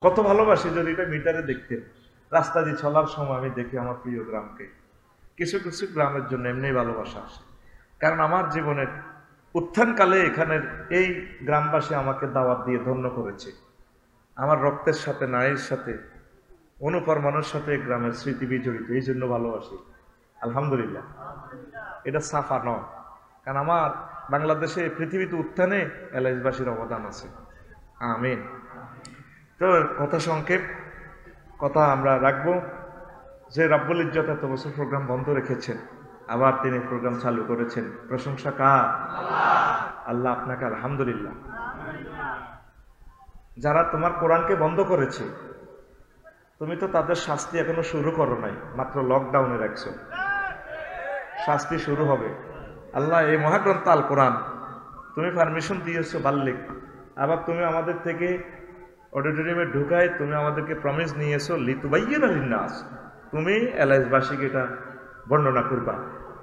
কত ভালোবাসি যদি এটা মিটারে দেখতে। রাস্তা দিয়ে চলার সময় আমি দেখি আমার প্রিয় গ্রামকে। কিছু কিছু গ্রামের জন্য এমনি ভালোবাসা আসে, কারণ আমার জীবনের উত্থানকালে এখানের এই গ্রামবাসী আমাকে দাওয়াত দিয়ে ধন্য করেছে। আমার রক্তের সাথে, নারীর সাথে, অনুপরমাণুর সাথে গ্রামের স্মৃতি বিজড়িত, এই জন্য ভালোবাসি। আলহামদুলিল্লাহ, এটা সাফা নয়, কারণ আমার বাংলাদেশে পৃথিবীতে উত্থানে এলাইশবাসীর অবদান আছে। আমিন। তো কথা সংক্ষেপ, কথা আমরা রাখবো যে রাব্বুল ইজ্জত এত বছর প্রোগ্রাম বন্ধ রেখেছেন, আবার তিনি প্রোগ্রাম চালু করেছেন। প্রশংসা কার? আল্লাহ। আপনাকে আলহামদুলিল্লাহ। যারা তোমার কোরআনকে বন্ধ করেছে, তুমি তো তাদের শাস্তি এখনো শুরু করো নাই, মাত্র লকডাউনে রাখছো। শাস্তি শুরু হবে। আল্লাহ এই মহাগ্রন্থ আল কোরআন তুমি পারমিশন দিয়েছো বাল্লিক, আবার তুমি আমাদের থেকে অডিটোরিয়ামে ঢুকায় তুমি আমাদেরকে প্রমিস নিয়েছো লিতুবাইয়িনা লিন্নাস, তুমি এলাইশবাসীকে এটা বর্ণনা করবা।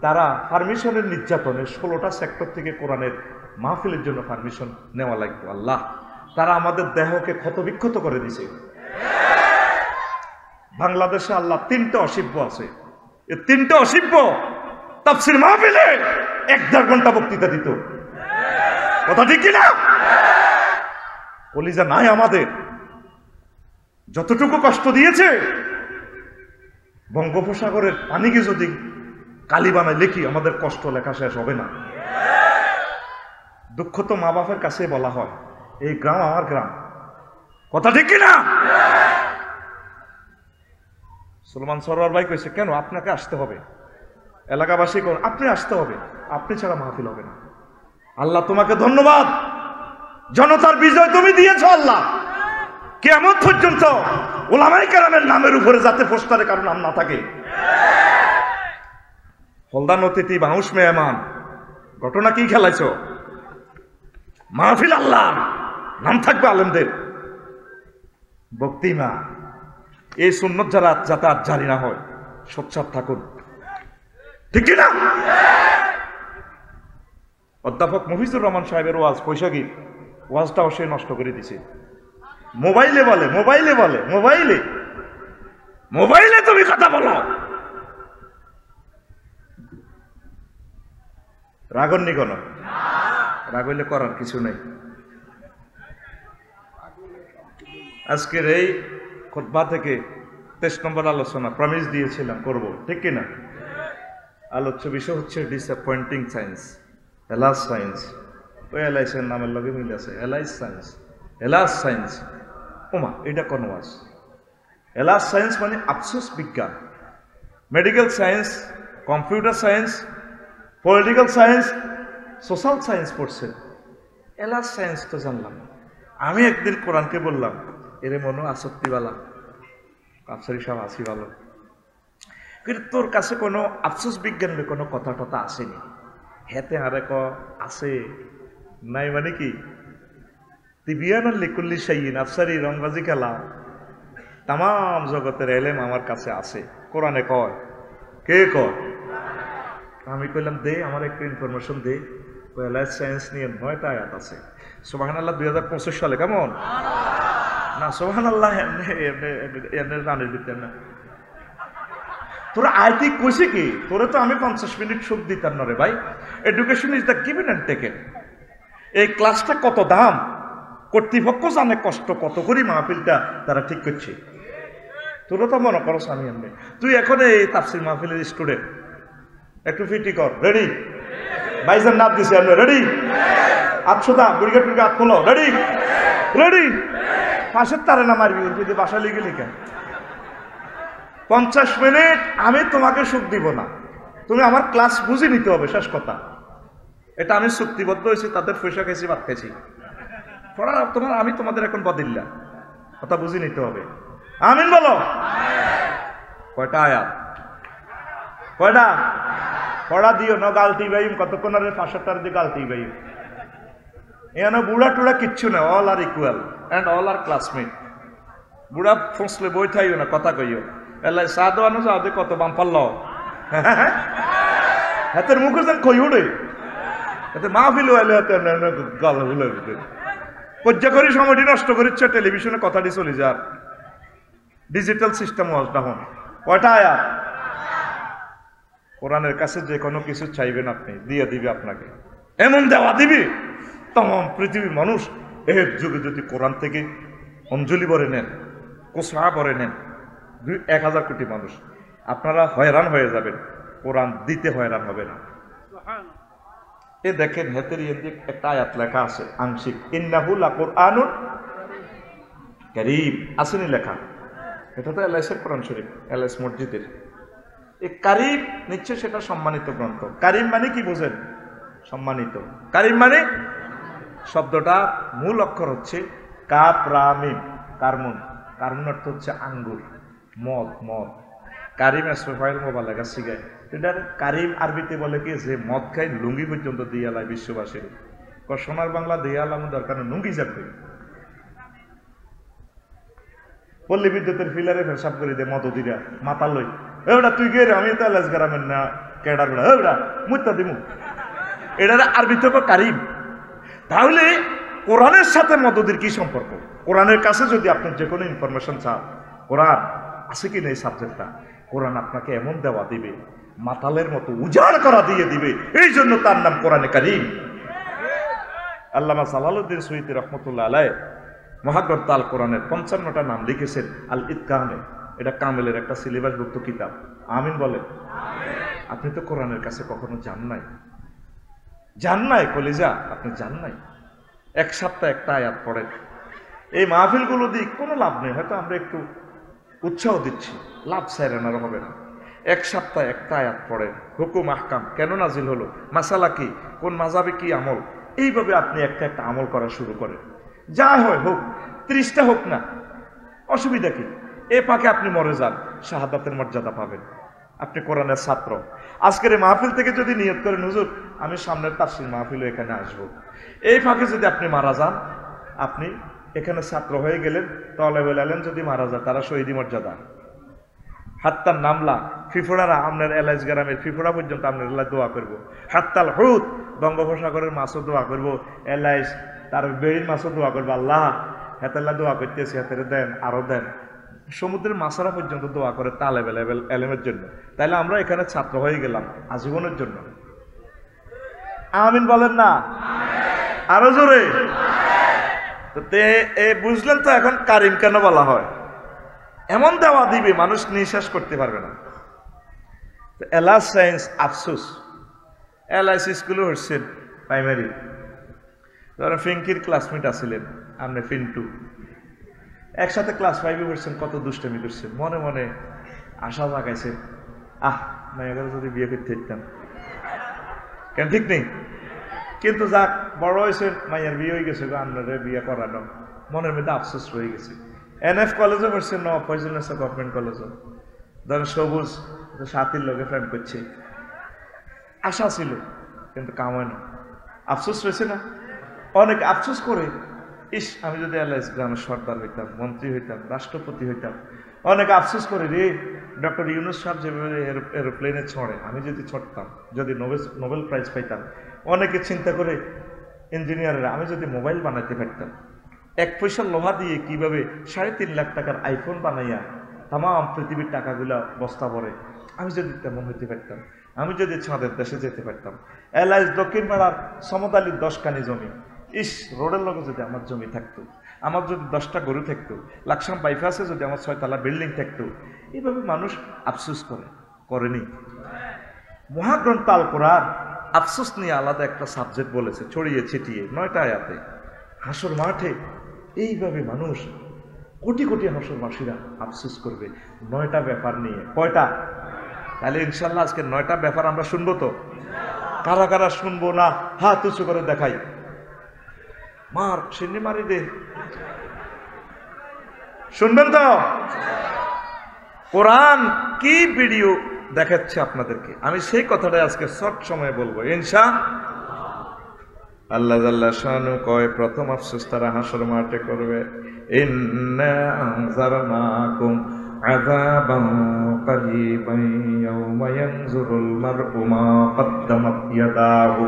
তারা পারমিশনের নির্যাতনে 16টা সেক্টর থেকে কোরআনের মাহফিলের জন্য পারমিশন নেওয়া লাগবে। আল্লাহ, তারা আমাদের দেহকে ক্ষতবিক্ষত করে দিছে। বাংলাদেশে আল্লাহ 3টে অসিব্য আছে, এই 3টে অসিব্য তাফসীর মাহফিলে 1-1.5 ঘন্টা বক্তৃতা দিত। কথা ঠিক কিনা? কলিজা নাই আমাদের, যতটুকু কষ্ট দিয়েছে। বঙ্গোপসাগরের পানিকে যদি কালি বানায় লিখি, আমাদের কষ্ট লেখা শেষ হবে না। দুঃখ তো মা বাপের কাছে বলা হয়, এই গ্রাম আমার গ্রাম। কথা ঠিক কিনা? সুলমান সরোয়ার ভাই কইছে, কেন আপনাকে আসতে হবে? এলাকাবাসী কোন, আপনি আসতে হবে, আপনি ছাড়া মাহফিল হবে না। আল্লাহ তোমাকে ধন্যবাদ, জনতার বিজয় তুমি দিয়েছো। আল্লাহ, কিয়ামত পর্যন্ত উলামায়ে কেরামের নামের উপরে যাতে পোস্টারে কারো নাম না থাকে। ফলদান অতিথি বাউশ মেহমান, ঘটনা কি খেলাইছো? মাহফিল আল্লাহ, নাম থাকবে আলেমদের। বক্তিমা এই সুন্নত যারা যাতে আর জারি না হয়, সোচ্চার থাকুন। ঠিক না? অধ্যাপক মফিজুর রহমান সাহেবের ওয়াজ বৈশাখী ওয়াজটাও সে নষ্ট করে দিছে। মোবাইলে বলে, মোবাইলে বলে, মোবাইলে মোবাইলে তুমি কথা বলো। রাগন্নি কোন? রাগ হইলে করার কিছু নেই। আজকের এই খুতবা থেকে 23 নম্বর আলোচনা প্রমিস দিয়েছিলাম করব, ঠিক কিনা? আলোচ্য বিষয় হচ্ছে ডিসঅ্যাপয়েন্টিং সায়েন্স, হেলাস সায়েন্স। ওই এলআইসের নামের লগে মিল আছে, এলআইস সায়েন্স, হেলাস সায়েন্স। ওমা, এটা কোন ওয়াজ? হেলাস সায়েন্স মানে আফসোস বিজ্ঞান। Medical science, computer science, political science, social science পড়ছেন, হেলাস সায়েন্স তো জানলাম। আমি একদিন কোরআনকে বললাম, এরে মনো আসক্তিওয়ালা কাপসারি সাহেব আসি ভালো, কিন্তু তোর কাছে কোনো আফসোস বিজ্ঞানের কোনো কথা টথা আসেনি। হেতে আরে ক আছে নাই মানে কি? তিবিয়ানাল লিকুল্লি শাইইন, আফসারি রংবাজি খেলা, তাম জগতের এলেম আমার কাছে আছে। কোরআনে কয়, কে কয়? আমি কইলাম দে আমার একটু ইনফরমেশন দে। লাইফ সায়েন্স নিয়ে 9টা আয়াত আছে। সুবহানাল্লাহ 2025 সালে কেমন না? সুবহানাল্লাহ এমনি রানের ভিতরে না। তোরা আয়তি কইছে কি? তোরে তো আমি 50 মিনিট সুখ দিতাম না রে ভাই। Education is the given and taken. এই ক্লাসটা কত দাম, কর্তৃপক্ষ জানে কষ্ট কত করি মাহফিলটা তারা ঠিক করছে। তোরা তো মনে করো আমি এমনি। তুই এখন এই তাফসীর মাহফিলের স্টুডেন্ট, একটু ফিটি কর। রেডি? বাইজান নাম দিছে, আমরা রেডি? আটশোটা বুড়িগা টুড়িগা হাত খোলো। রেডি? রেডি? পাশের তারে না মারবি, যদি বাসা লিখে লিখে 50 মিনিট আমি তোমাকে সুখ দিব না, তুমি আমার ক্লাস বুঝে নিতে হবে, শেষ কথা। এটা আমি চুক্তিবদ্ধ হয়েছি, তাদের পয়সা খেয়েছি, ভাত খেয়েছি। তোমার আমি তোমাদের এখন বদিল্লা, কথা বুঝে নিতে হবে। আমিন বলো। কয়টা আয়াত? কয়টা? পড়া দিও না গালতি বাইম, কতক্ষণ আর 5-7টার দিয়ে গালতি বাইম। এখানে বুড়া টুড়া কিচ্ছু না, all are equal and all are classmate. বুড়া ফসলে বই থাইও না, কথা কইও। এলাই চা দেওয়ানো যাও দে, কত বাম পারল হাতের মুখে যেন কই উড়ে, এতে মাহফিল হইলে গাল ভুলে পর্যাকরী সময়টি নষ্ট করিচ্ছে টেলিভিশনে কথাটি চলে যার ডিজিটাল সিস্টেম ওয়াজ ডাউন কয়টা আয়াত কোরআনের কাছে যে কোনো কিছু চাইবেন আপনি দিয়ে দিবে আপনাকে এমন দেওয়া দিবি তমাম পৃথিবীর মানুষ এর যুগে যদি কোরআন থেকে অঞ্জলি ভরে নেন কোসা ভরে নেন 1000 কোটি মানুষ আপনারা হয়রান হয়ে যাবেন কোরআন দিতে হয়রান হবে না এ দেখেন হেতের একটা আয়াত লেখা আছে আংশিক ইন্নাহু লাকুরআনুন কারীম আসেনি লেখা এটা তো এলআইসের কোরআন শরীফ এলআইস মসজিদের এই কারীম নিশ্চয় সেটা সম্মানিত গ্রন্থ কারীম মানে কি বোঝেন সম্মানিত কারীম মানে শব্দটা মূল অক্ষর হচ্ছে কাপ রা মিম কারমুন কারমুন অর্থ হচ্ছে আঙ্গুর মদ মদ কারিম এসফাইল মোবাইল লেখা শিখায় এটার কারিম আরবিতে বলে কি যে মদ খাই লুঙ্গি পর্যন্ত দিয়ে আলায় বিশ্ববাসীর সোনার বাংলা দিয়ে আলাম দরকার লুঙ্গি যাবে পল্লী বিদ্যুতের ফিলারে ফেসাব করে দে মদদিরা মাথা লই এওটা তুই গে আমি তো এলাস গ্রামের না কেডার বেড়া এওটা মুত্তা দিমু এটার আরবিতে কারিম তাহলে কোরআনের সাথে মদদির কি সম্পর্ক কোরআনের কাছে যদি আপনি যে কোনো ইনফরমেশন চান কোরআন আছে কি না এই সাবজেক্টটা কোরআন আপনাকে এমন দেওয়া দিবে মাতালের মতো উজাড় করা দিয়ে দিবে এই জন্য তার নাম কোরআনে কারীম আল্লামা জালালউদ্দিন সুয়ুতী রহমতুল্লাহ আলাইহি মহাগ্রন্থ আল কোরআনের 55টা নাম লিখেছেন আল ইতকানে এটা কামেলের একটা সিলেবাসভুক্ত কিতাব আমিন বলে আপনি তো কোরআনের কাছে কখনো যান নাই কলিজা আপনি যান নাই এক সপ্তাহ একটা আয়াত পড়েন এই মাহফিলগুলো দিয়ে কোনো লাভ নেই হয়তো আমরা একটু উৎসাহ দিচ্ছি লাভ সাইরানার হবে না এক সপ্তাহ একটা আয়াত পড়েন হুকুম আহকাম কেন নাজিল হলো মাসালা কি কোন মাযহাবে কি আমল এইভাবে আপনি একটা আমল করা শুরু করেন যা হয় হোক 30টা হোক না অসুবিধা কি এ ফাঁকে আপনি মরে যান শাহাদাতের মর্যাদা পাবেন আপনি কোরআনের ছাত্র আজকের এই মাহফিল থেকে যদি নিয়ত করেন হুজুর আমি সামনের তাফসীর মাহফিলে এখানে আসব এই ফাঁকে যদি আপনি মারা যান আপনি এখানে ছাত্র হয়ে গেলেন তালেবুল ইলম যদি মারা যায় তারা শহীদি মর্যাদা হাত্তার নামলা ফিফোড়ারা আপনার এলাইস গ্রামের ফিফোড়া পর্যন্ত আপনার এলাকায় দোয়া করবো হাত্তাল হুদ বঙ্গোপসাগরের মাছও দোয়া করবো এলাইস তার বেড়ির মাছও দোয়া করবো আল্লাহ হেতাল্লা দোয়া করতেছি হাতের দেন আরো দেন সমুদ্রের মাছারা পর্যন্ত দোয়া করে তালেবুল ইলমের জন্য তাইলে আমরা এখানে ছাত্র হয়ে গেলাম আজীবনের জন্য আমিন বলেন না আরো জোরে বুঝলেন তো এখন কারিম কেন বলা হয় এমন দেওয়া দিবে মানুষ নিঃশ্বাস করতে পারবে না এলাস সায়েন্স আফসোস এলআইসি স্কুলে হচ্ছেন প্রাইমারি ধরেন ফিঙ্কির ক্লাসমেট আসছিলেন আপনি ফিন্টু একসাথে ক্লাস 5-এ পড়ছেন কত দুষ্টামি করছেন মনে মনে আশা জাগাইছেন মায়ের যদি বিয়ে করতে দিতাম কেন ঠিক নেই কিন্তু যাক বড় হয়েছে মায়ের বিয়ে হয়ে গেছে আপনাদের বিয়ে করানো মনের মধ্যে আফসোস রয়ে গেছে এনএফ কলেজে পড়ছে ফয়জুলনেসা গভর্নমেন্ট কলেজও ধরেন সবুজ সাথীর লোকে প্রেম করছে আশা ছিল কিন্তু কামায় না আফসোস রয়েছে না অনেক আফসোস করে ইস আমি যদি এলআইস গ্রামের সর্দার হইতাম মন্ত্রী হইতাম রাষ্ট্রপতি হইতাম অনেক আফসোস করে রে ডক্টর ইউনুস সাহেব যেভাবে এরোপ্লেনে ছড়ে আমি যদি ছড়তাম যদি নোবেল প্রাইজ পাইতাম অনেকে চিন্তা করে ইঞ্জিনিয়াররা আমি যদি মোবাইল বানাইতে পারতাম 1 পয়সা লোহা দিয়ে কিভাবে 3.5 লাখ টাকার আইফোন বানাইয়া তাম পৃথিবীর টাকাগুলা বস্তা ভরে আমি যদি তেমন হইতে পারতাম আমি যদি ছাদের দেশে যেতে পারতাম এলআইস দক্ষিণ পাড়ার সমতালির 10 কানি জমি ইস রোডের লগে যদি আমার জমি থাকতো আমার যদি 10টা গরু থাকতো লাকসাম বাইপাসে যদি আমার 6তলা বিল্ডিং থাকতো এইভাবে মানুষ আফসোস করেনি মহাগ্রন্থ আল কোরআন আফসোস নিয়ে আলাদা একটা সাবজেক্ট বলেছে ছড়িয়ে ছিটিয়ে 9টা আয়াতে হাসর মাঠে এইভাবে মানুষ কোটি কোটি হাসরবাসীরা আফসোস করবে 9টা ব্যাপার নিয়ে কয়টা তাহলে ইনশাল্লাহ আজকে 9টা ব্যাপার আমরা শুনবো তো কারা কারা শুনবো না হাত উঁচু করে দেখাই মার সিন্নি মারি দে শুনবেন তো কোরআন কি ভিডিও দেখাচ্ছে আপনাদেরকে আমি সেই কথাটাই আজকে শর্ট সময়ে বলবো আল্লাহ জাল্লা শানু কয় প্রথম আফসোস তারা হাসর মাঠে করবে ইন্না আনজারনাকুম আযাবান কারীবান ইয়াওমা ইয়ানজুরুল মার'উ মা কদ্দামাত ইয়াদাহু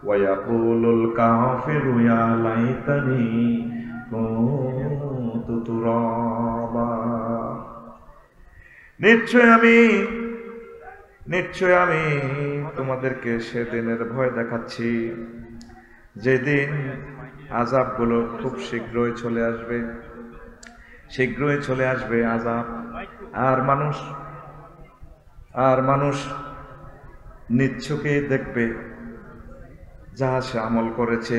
ওয়ায়াকুলুল কাফিরু ইয়া লাইতানি কুনতু তুরাবা। নিশ্চয় আমি তোমাদেরকে সেদিনের ভয় দেখাচ্ছি, যেদিন আযাবগুলো খুব শীঘ্রই চলে আসবে আযাব। আর মানুষ নিচ্ছকে দেখবে যা সে আমল করেছে।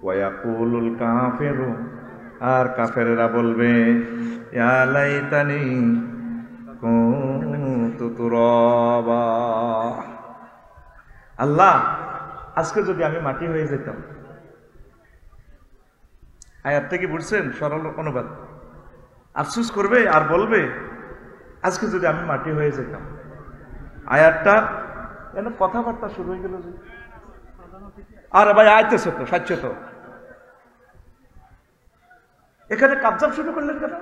ওয়ায়াকুলুল কাফিরু, আর কাফেরেরা বলবে ইয়া লাইতানি কুনতু তুরাবা, আল্লাহ আজকে যদি আমি মাটি হয়ে যেতাম। আয়াতটা কি বুঝছেন? সরল অনুবাদ। আফসোস করবে আর বলবে আজকে যদি আমি মাটি হয়ে যেতাম। আয়াতটা কেন কথাবার্তা শুরু হয়ে গেল যে? আরে ভাই আইতেছে তো, সাচ্ছ তো, এখানে কাবজাব শুরু করলেন কেন?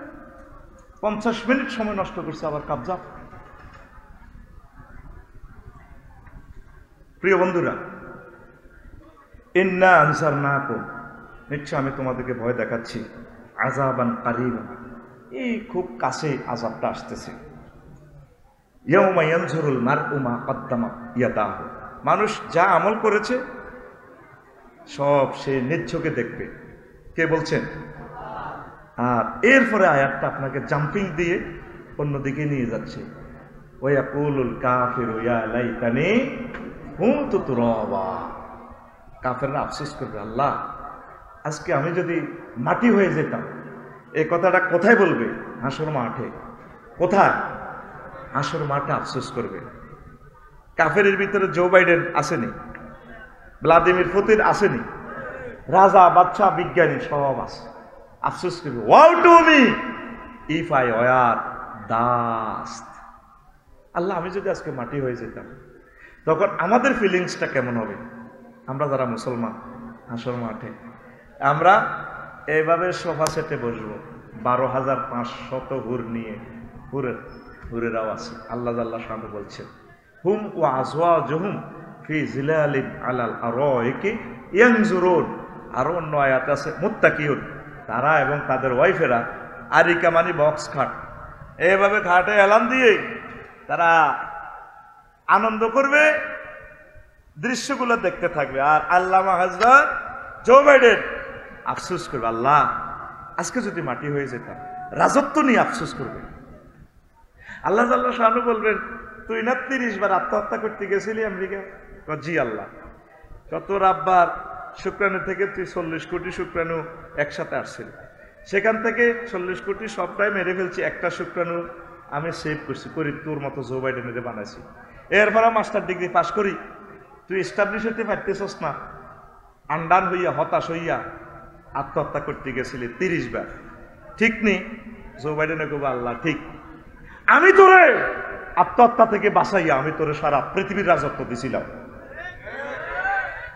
50 মিনিট সময় নষ্ট করছে আবার কাবজাব। প্রিয় বন্ধুরা, ইন্না আনজারনাকুম, নিশ্চয় আমি তোমাদেরকে ভয় দেখাচ্ছি, আযাবান কারীবান, এই খুব কাছে আযাবটা আসতেছে। ইয়াউমা ইয়ানজুরুল মারউ মা কদ্দামাত ইয়াদাহু, মানুষ যা আমল করেছে সব সে নিচ্ছকে দেখবে। কে বলছেন? আর এরপরে আয়াতটা আপনাকে জাম্পিং দিয়ে অন্যদিকে নিয়ে যাচ্ছে। ওয়ায়াকুলুল কাফিরু ইয়া লাইতানি কুনতু তুরাবা, কাফেররা আফসোস করবে, আল্লাহ আজকে আমি যদি মাটি হয়ে যেতাম। এই কথাটা কোথায় বলবে? হাসর মাঠে। কোথায়? হাসর মাঠে আফসোস করবে। কাফেরের ভিতরে জো বাইডেন আসেনি, ভ্লাদিমির পুতিন আসেনি, রাজা বাদশা বিজ্ঞানী সব আছে। আফসোস করবে, woe to me if I were dust, আল্লাহ আমি যদি আজকে মাটি হয়ে যেতাম। তখন আমাদের ফিলিংসটা কেমন হবে? আমরা যারা মুসলমান, হাসর মাঠে আমরা এইভাবে সোফা সেটে বসবো, 12,500 হুর নিয়ে, হুরের আওয়াজ। আল্লাহ শানু বলছেন, হুম ওয়া আজওয়াজুহুম ফি জিলালিন আলাল আরাইকি ইয়ানজুরুন। আরো অন্য আয়াত আছে, মুত্তাকিউন, তারা এবং তাদের ওয়াইফেরা, আরিকা মানে বক্স খাট, এইভাবে খাটে এলান দিয়ে তারা আনন্দ করবে, দৃশ্যগুলো দেখতে থাকবে। আর আল্লামা হযরত জো বাইডেন আফসোস করবে, আল্লাহ আজকে যদি মাটি হয়ে যেতাম। রাজত্ব নিয়ে আফসোস করবে। আল্লাহ শানু বলবেন, তুই না 30 বার আত্মহত্যা করতে গেছিলি আমেরিকা? জি আল্লাহ। কত রাব্বার শুক্রাণু থেকে তুই 40 কোটি শুক্রাণু একসাথে আসছিল, সেখান থেকে 40 কোটি সবটাই মেরে ফেলছি, একটা শুক্রাণু আমি সেভ করছি, করি তোর মতো জো বাইডেনের বানাইছি। এরপর মাস্টার ডিগ্রি পাস করি, তুই এস্টাবলিশ হতে পারতেছস না, আন্ডান হইয়া হতাশ হইয়া আত্মহত্যা করতে গেছিলি 30 বার। ঠিক নেই? জো বাইডেনে কব, আল্লাহ ঠিক, আমি তোরে আত্মহত্যা থেকে বাঁচাইয়া আমি তোরে সারা পৃথিবীর রাজত্ব দিছিলাম,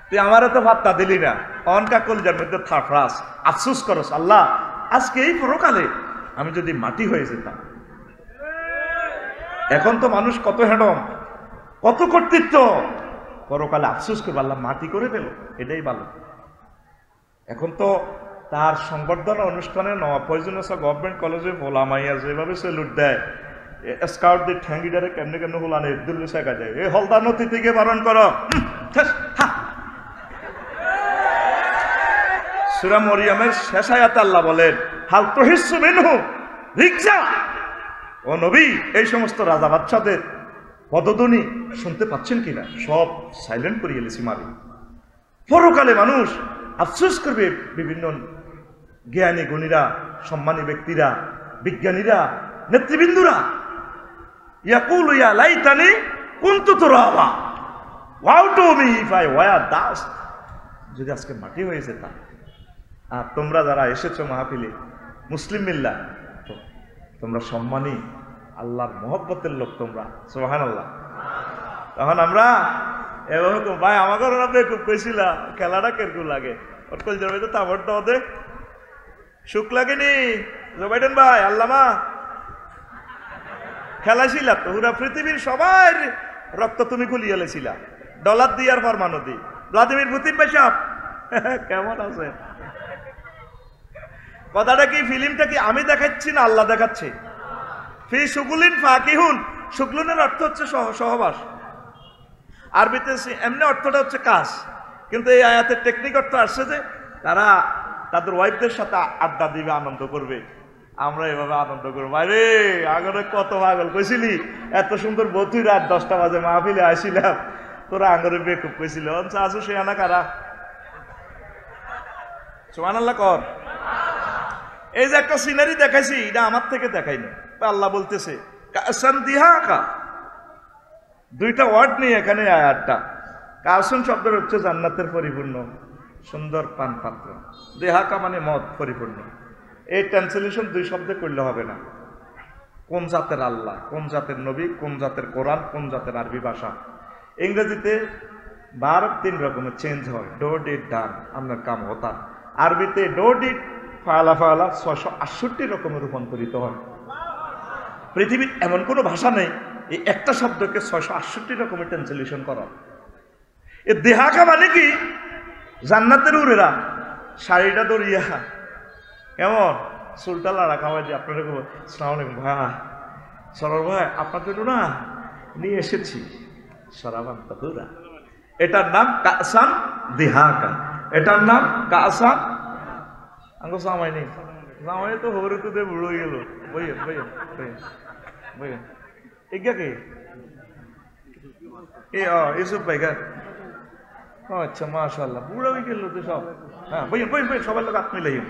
তুই আমারও তো ভাত্তা দিলি না। অনকা কলজার মধ্যে থাফরাস আফসোস করস, আল্লাহ আজকে এই পরকালে আমি যদি মাটি হয়ে যেতাম। এখন তো মানুষ কত হেডম, কত কর্তৃত্ব, পরকালে আফসোস করবে, আল্লাহ মাটি করে ফেল, এটাই ভালো। এখন তো তার সংবর্ধনা অনুষ্ঠানে নওয়াব ফয়জুল গভর্নমেন্ট কলেজে ভোলামাইয়া যেভাবে সেলুট দেয়, স্কাউট দিয়ে ঠ্যাঙ্গিডারে কেমনে কেমনে হোলানে দুল্লু শেখা যায়, এই হলদার নথি থেকে বারণ করো। সূরা মরিয়মের শেষ আয়াতে আল্লাহ বলেন, হাল তুহিসসু মিনহু রিকজা, ও নবী এই সমস্ত রাজা বাদশাদের পদধ্বনি শুনতে পাচ্ছেন কিনা? সব সাইলেন্ট করিয়ে এলেছি মারি। পরকালে মানুষ আফসোস করবে, বিভিন্ন জ্ঞানী গুণীরা, সম্মানী ব্যক্তিরা, বিজ্ঞানীরা, নেতৃবৃন্দুরা, ইয়াকুলু ইয়া লাইতানি কুনতু তুরাবা, woe to me if I were dust, যদি আজকে মাটি হয়ে যেতাম। আর তোমরা যারা এসেছো মাহফিলে, মুসলিম মিল্লা, তোমরা সম্মানী, আল্লাহর মহব্বতের লোক তোমরা, সুবহানাল্লাহ। তখন আমরা এভাবে ভাই আমাকে আপনি খুব কইছিলা খেলাটা কেরকম লাগে, ওর কল যাবে তো তাবরটা ওদের সুখ লাগেনি? জো বাইডেন ভাই, আল্লামা খেলাছিলা তো, পুরা পৃথিবীর সবার রক্ত তুমি গুলিয়ে লেছিলা, ডলার দিয়ে আর ফরমানো দি ভ্লাদিমির পুতিন ভাই সাহেব কেমন আছে? কথাটা কি, ফিল্মটা কি আমি দেখাচ্ছি না আল্লাহ দেখাচ্ছে? ফি শুগুলিন ফাকিহুন, শুগলুনের অর্থ হচ্ছে সহবাস, আরবিতে এমনি অর্থটা হচ্ছে কাজ, কিন্তু এই আয়াতের টেকনিক অর্থ আসছে যে তারা তাদের ওয়াইফদের সাথে আড্ডা দিবে, আনন্দ করবে। আমরা এভাবে আনন্দ করবো। আরে আগরে কত পাগল কইছিলি, এত সুন্দর বতুই রাত 10টা বাজে মাহফিলে আসিলাম, তোরা আঙরে বেকুব কইছিল, আসো সে আনা কারা? সুবহানাল্লাহ কর। এই যে একটা সিনারি দেখাইছি, এটা আমার থেকে দেখাইনি, আল্লাহ বলতেছে কাসান দিহাকা, দুইটা ওয়ার্ড নিয়ে এখানে আয়াতটা। কাসন শব্দের হচ্ছে জান্নাতের পরিপূর্ণ সুন্দর পান পাত্র, দেহাকা মানে মদ পরিপূর্ণ। এই ট্রান্সলেশন দুই শব্দে করলে হবে না। কোন জাতের আল্লাহ, কোন জাতের নবী, কোন জাতের কোরআন, কোন জাতের আরবি ভাষা। ইংরেজিতে ভার্ব 3 রকমের চেঞ্জ হয়, ডো ডিড ডান, আপনার কাম হতা। আরবিতে ডো ডিড ফালা ফালা 668 রকমের রূপান্তরিত হয়। পৃথিবীর এমন কোনো ভাষা নেই এই একটা শব্দকে 668 রকমের ট্রান্সলেশন করা। এ দেহাকা মানে কি, জান্নাতের উরেরা শাড়িটা দরিয়া কেমন চুলটা লাড়া খাওয়াই দিয়ে আপনারা আসসালামু আলাইকুম ভাই, সরল ভাই আপনার জন্য না নিয়ে এসেছি সরাবান তাদুরা। এটার নাম কাসান দিহাকা, এটার নাম কাসান। আঙ্গো সামাই নেই, সামাই তো হরে তো দিয়ে বুড়ো হয়ে গেল। বইয়েন বইয়েন বইয়েন বইয়েন। এগিয়া কে ইউসুফ ভাই গা? আচ্ছা মাশাআল্লাহ, বুড়ো হয়ে গেল তো সব। হ্যাঁ বইয়েন বইয়েন বইয়েন, সবার লোক হাত মিলাইন।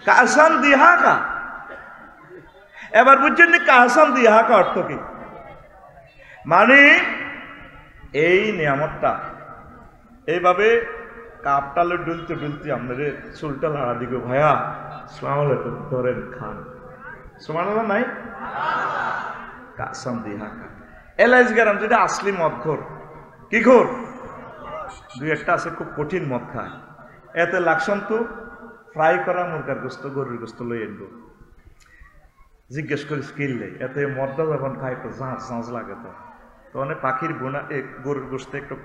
কাসান দিহাকা, এবার বুঝছেন কাসান দিহাকা অর্থ কি? মানে এই নিয়ামতটা এইভাবে কাপটালে ডুলতে ডুলতে আপনাদের চুলটা লাড়া দিবে, ভাইয়া আসসালামু আলাইকুম ধরেন খান। সুবহানাল্লাহ নাই? কাসাম দিহাকা। এলাইজ গ্রাম যেটা আসলি মদ খোর, কি খোর? দুই একটা আছে খুব কঠিন মদ খায়, এতে লাকসান তো ফ্রাই করা মুরগার গোস্ত, গরুর গোস্ত লই আনবো। জিজ্ঞেস করি স্কিল নেই, এতে মদটা যখন খায় একটু ঝাঁঝ ঝাঁঝ লাগে, তো অনেক পাখির বোনা গরুর গোস্তে একটু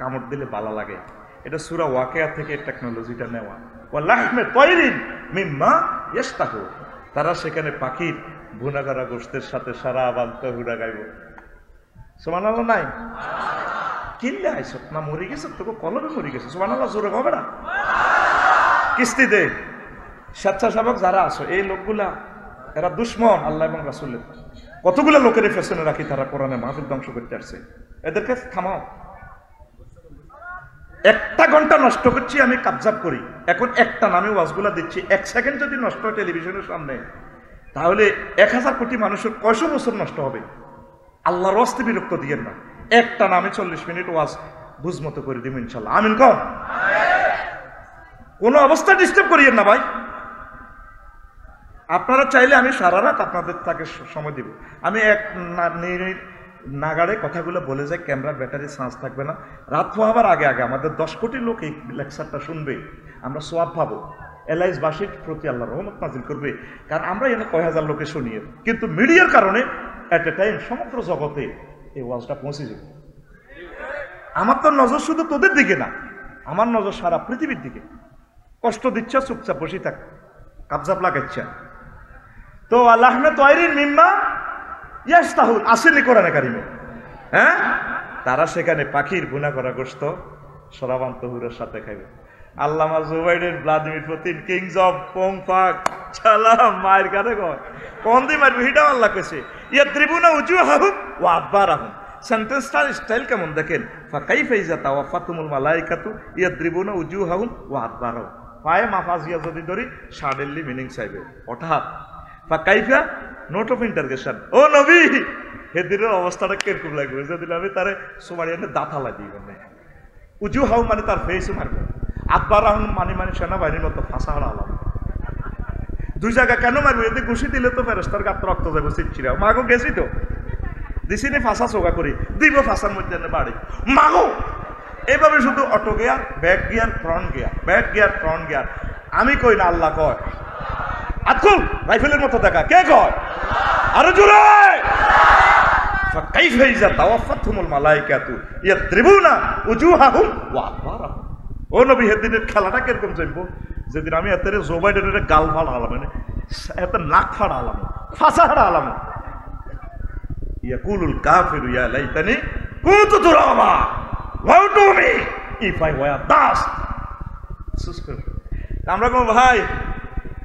কামড় দিলে ভালো লাগে। এটা সূরা ওয়াকিয়া থেকে টেকনোলজিটা নেওয়া। ওয়ালাহমে তায়রিন মিম্মা ইয়াশতাহু, তারা সেখানে পাখির ভুনা করা গোস্তের সাথে সারা বান্তা হুড়া গাইব। সুবহানাল্লাহ নাই? কিনলে আইস না মরে গেছে, তোকে কলবে মরে গেছে। সুবহানাল্লাহ জোরে হবে না? কিস্তি দে স্বেচ্ছাসেবক যারা আছো, এই লোকগুলা এরা দুশ্মন আল্লাহ এবং রাসূলের। কতগুলো লোকের পেছনে রাখি, তারা কোরআনে মাহফিল ধ্বংস করতে আসছে। এদেরকে থামাও। 1 ঘন্টা নষ্ট করছি আমি, কাবজাব করি। এখন একটা নামে ওয়াজগুলা দিচ্ছি, 1 সেকেন্ড যদি নষ্ট হয় টেলিভিশনের সামনে, তাহলে 1000 কোটি মানুষের কয়শো বছর নষ্ট হবে। আল্লাহর ওয়াস্তে বিরক্ত দিয়েন না। একটা নামে 40 মিনিট ওয়াজ বুঝমতো করে দিব ইনশাল্লাহ। আমিন কর। কোনো অবস্থা ডিস্টার্ব করিয়েন না ভাই। আপনারা চাইলে আমি সারা রাত আপনাদের তাকে সময় দিব। আমি এক নাগাড়ে কথাগুলো বলে যাই, ক্যামেরা ব্যাটারি চার্জ থাকবে না। রাত হওয়ার আগে আগে আমাদের 10 কোটি লোক এই লেকচারটা শুনবে, আমরা সোয়াব পাবো। এলাইসবাসীর প্রতি আল্লাহ রহমত নাজিল করবে, কারণ আমরা এনে কয় হাজার লোকে শুনিয়ে, কিন্তু মিডিয়ার কারণে এট এ টাইম সমগ্র জগতে এই ওয়াজটা পৌঁছে যাবে। আমার তো নজর শুধু তোদের দিকে না, আমার নজর সারা পৃথিবীর দিকে। কষ্ট দিচ্ছা, চুপচাপ বসে থাক, কাবজাব লাগাচ্ছা। তো আল্লাহমে তায়রিন মিম্মা ইয়াশতাহুন আসেনি কোরআনে কারিমে। হ্যাঁ, তারা সেখানে পাখির ভুনা করা গোশত সরাবান তহুরের সাথে খাইবে। আল্লামা জুবাইরের ভ্লাদিমির পুতিন কিংস অফ পোংফাক সালাম মায়ের কাছে কয় কোন দি মারবে, হিটা আল্লাহ কইছে ইয়াদ্রিবুনা উজুহাহুম ওয়া আদবারাহুম। সেন্টেন্সটার স্টাইল কেমন দেখেন, ফাকাইফা ইযা তাওয়াফাতুমুল মালাইকাতু ইয়াদ্রিবুনা উজুহাহুম ওয়া আদবারাহুম। পায়ে মাফাজিয়া যদি ধরি সাডেনলি মিনিং চাইবে হঠাৎ। ফাকাইফা নোট অফ ইন্টারগেশন, ও নবী হেদিনের অবস্থাটা কিরকম লাগবে যদি আমি তারে সুমারিয়ানে দাঁতা লাগিয়ে মানে উজুহাউ মানে তার ফেসে মারবে, আদবারাহুম মানে সেনাবাহিনীর মতো ফাঁসা হওয়া আলাম। দুই জায়গা কেন মারবে? এতে ঘুষি দিলে তো ফেরেস্তার গাত রক্ত যাবে, চিচ্ছিরা মাগো গেছি তো দিছি নি ফাঁসা চোখা করি দিব ফাঁসার মধ্যে বাড়ি মাগো। এইভাবে শুধু auto gear, back gear, front gear, back gear, front gear. আমি কই না, আল্লাহ কয়। আতকুল রাইফেলের মতো দেখা কে কয়? আরো জোরে। ফাকাইফা ইযা তাওয়াফাতহুমুল মালায়েকাতু ইয়াদরিবুনা উজুহাহুম ওয়া আদবারাহুম। ও নবী, সেদিনের খেলাটা কিরকম চলবো? যেদিন আমি এত জো বাইডেনের গাল ফাড়ালাম, মানে এত নাক ফাড়ালাম, ফাঁসা হারালাম। ইয়াকুলুল কাফিরু ইয়া লাইতানি কুনতু তুরাবা woe to me if I were dust. আমরা কম, ভাই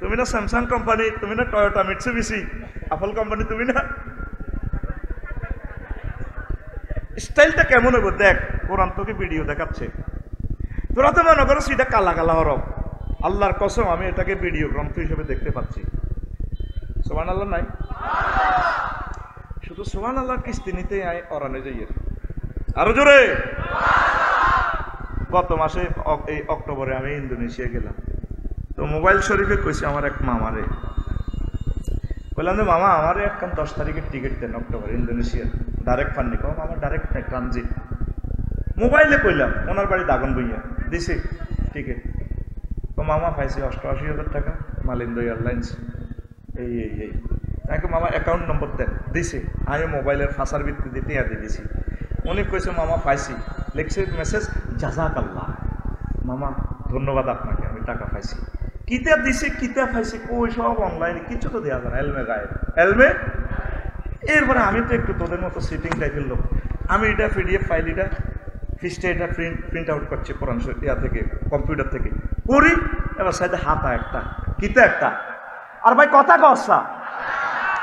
তুমি না স্যামসাং কোম্পানি, তুমি না টয়োটা মিৎসুবিশি, আপেল কোম্পানি তুমি না। স্টাইলটা কেমন হবে দেখ, কোরআন তোকে ভিডিও দেখাচ্ছে। তোরা তো মনে করো সেটা কালা কালা হরফ। আল্লাহর কসম, আমি এটাকে ভিডিও গ্রন্থ হিসেবে দেখতে পাচ্ছি। সুবহানাল্লাহ নাই? শুধু সুবহানাল্লাহর কিস্তি নিতে অরানে যাই। আরো জোরে। গত মাসে এই অক্টোবরে আমি ইন্দোনেশিয়া গেলাম। তো মোবাইল শরীফে কইছে আমার এক মামারে, বললাম যে মামা আমার একখান 10 তারিখের টিকিট দেন অক্টোবরে ইন্দোনেশিয়ার, ডাইরেক্ট ফান্নি। কম আমার ডাইরেক্ট নাই, ট্রানজিট। মোবাইলে কইলাম, ওনার বাড়ি দাগন বইয়া দিছে টিকিট। তো মামা পাইছে 88,000 টাকা, মালিন্দো এয়ারলাইন্স। এই এই এই তাকে মামা অ্যাকাউন্ট নম্বর দেন, দিছে। আমি মোবাইলের ফাঁসার ভিত্তিতে টিয়া দিয়ে দিছি। উনি কইছে মামা পাইছি, লিখছে মেসেজ জাযাকাল্লাহ, মামা ধন্যবাদ আপনাকে, আমি টাকা পাইছি। কিতাব দিছে, কিতাব পাইছি, কই সব অনলাইনে, কিছু তো দেওয়া যায় না, এলমে গায়েব এলমে। এরপরে আমি তো একটু তোদের মতো সিটিং টাইপের লোক, আমি এটা পিডিএফ ফাইল, এটা ফিস্টে এটা প্রিন্ট আউট করছি কোরআন ইয়া থেকে, কম্পিউটার থেকে করি। এবার সাইডে হাতা একটা, কিতা একটা, আর ভাই কথা কসা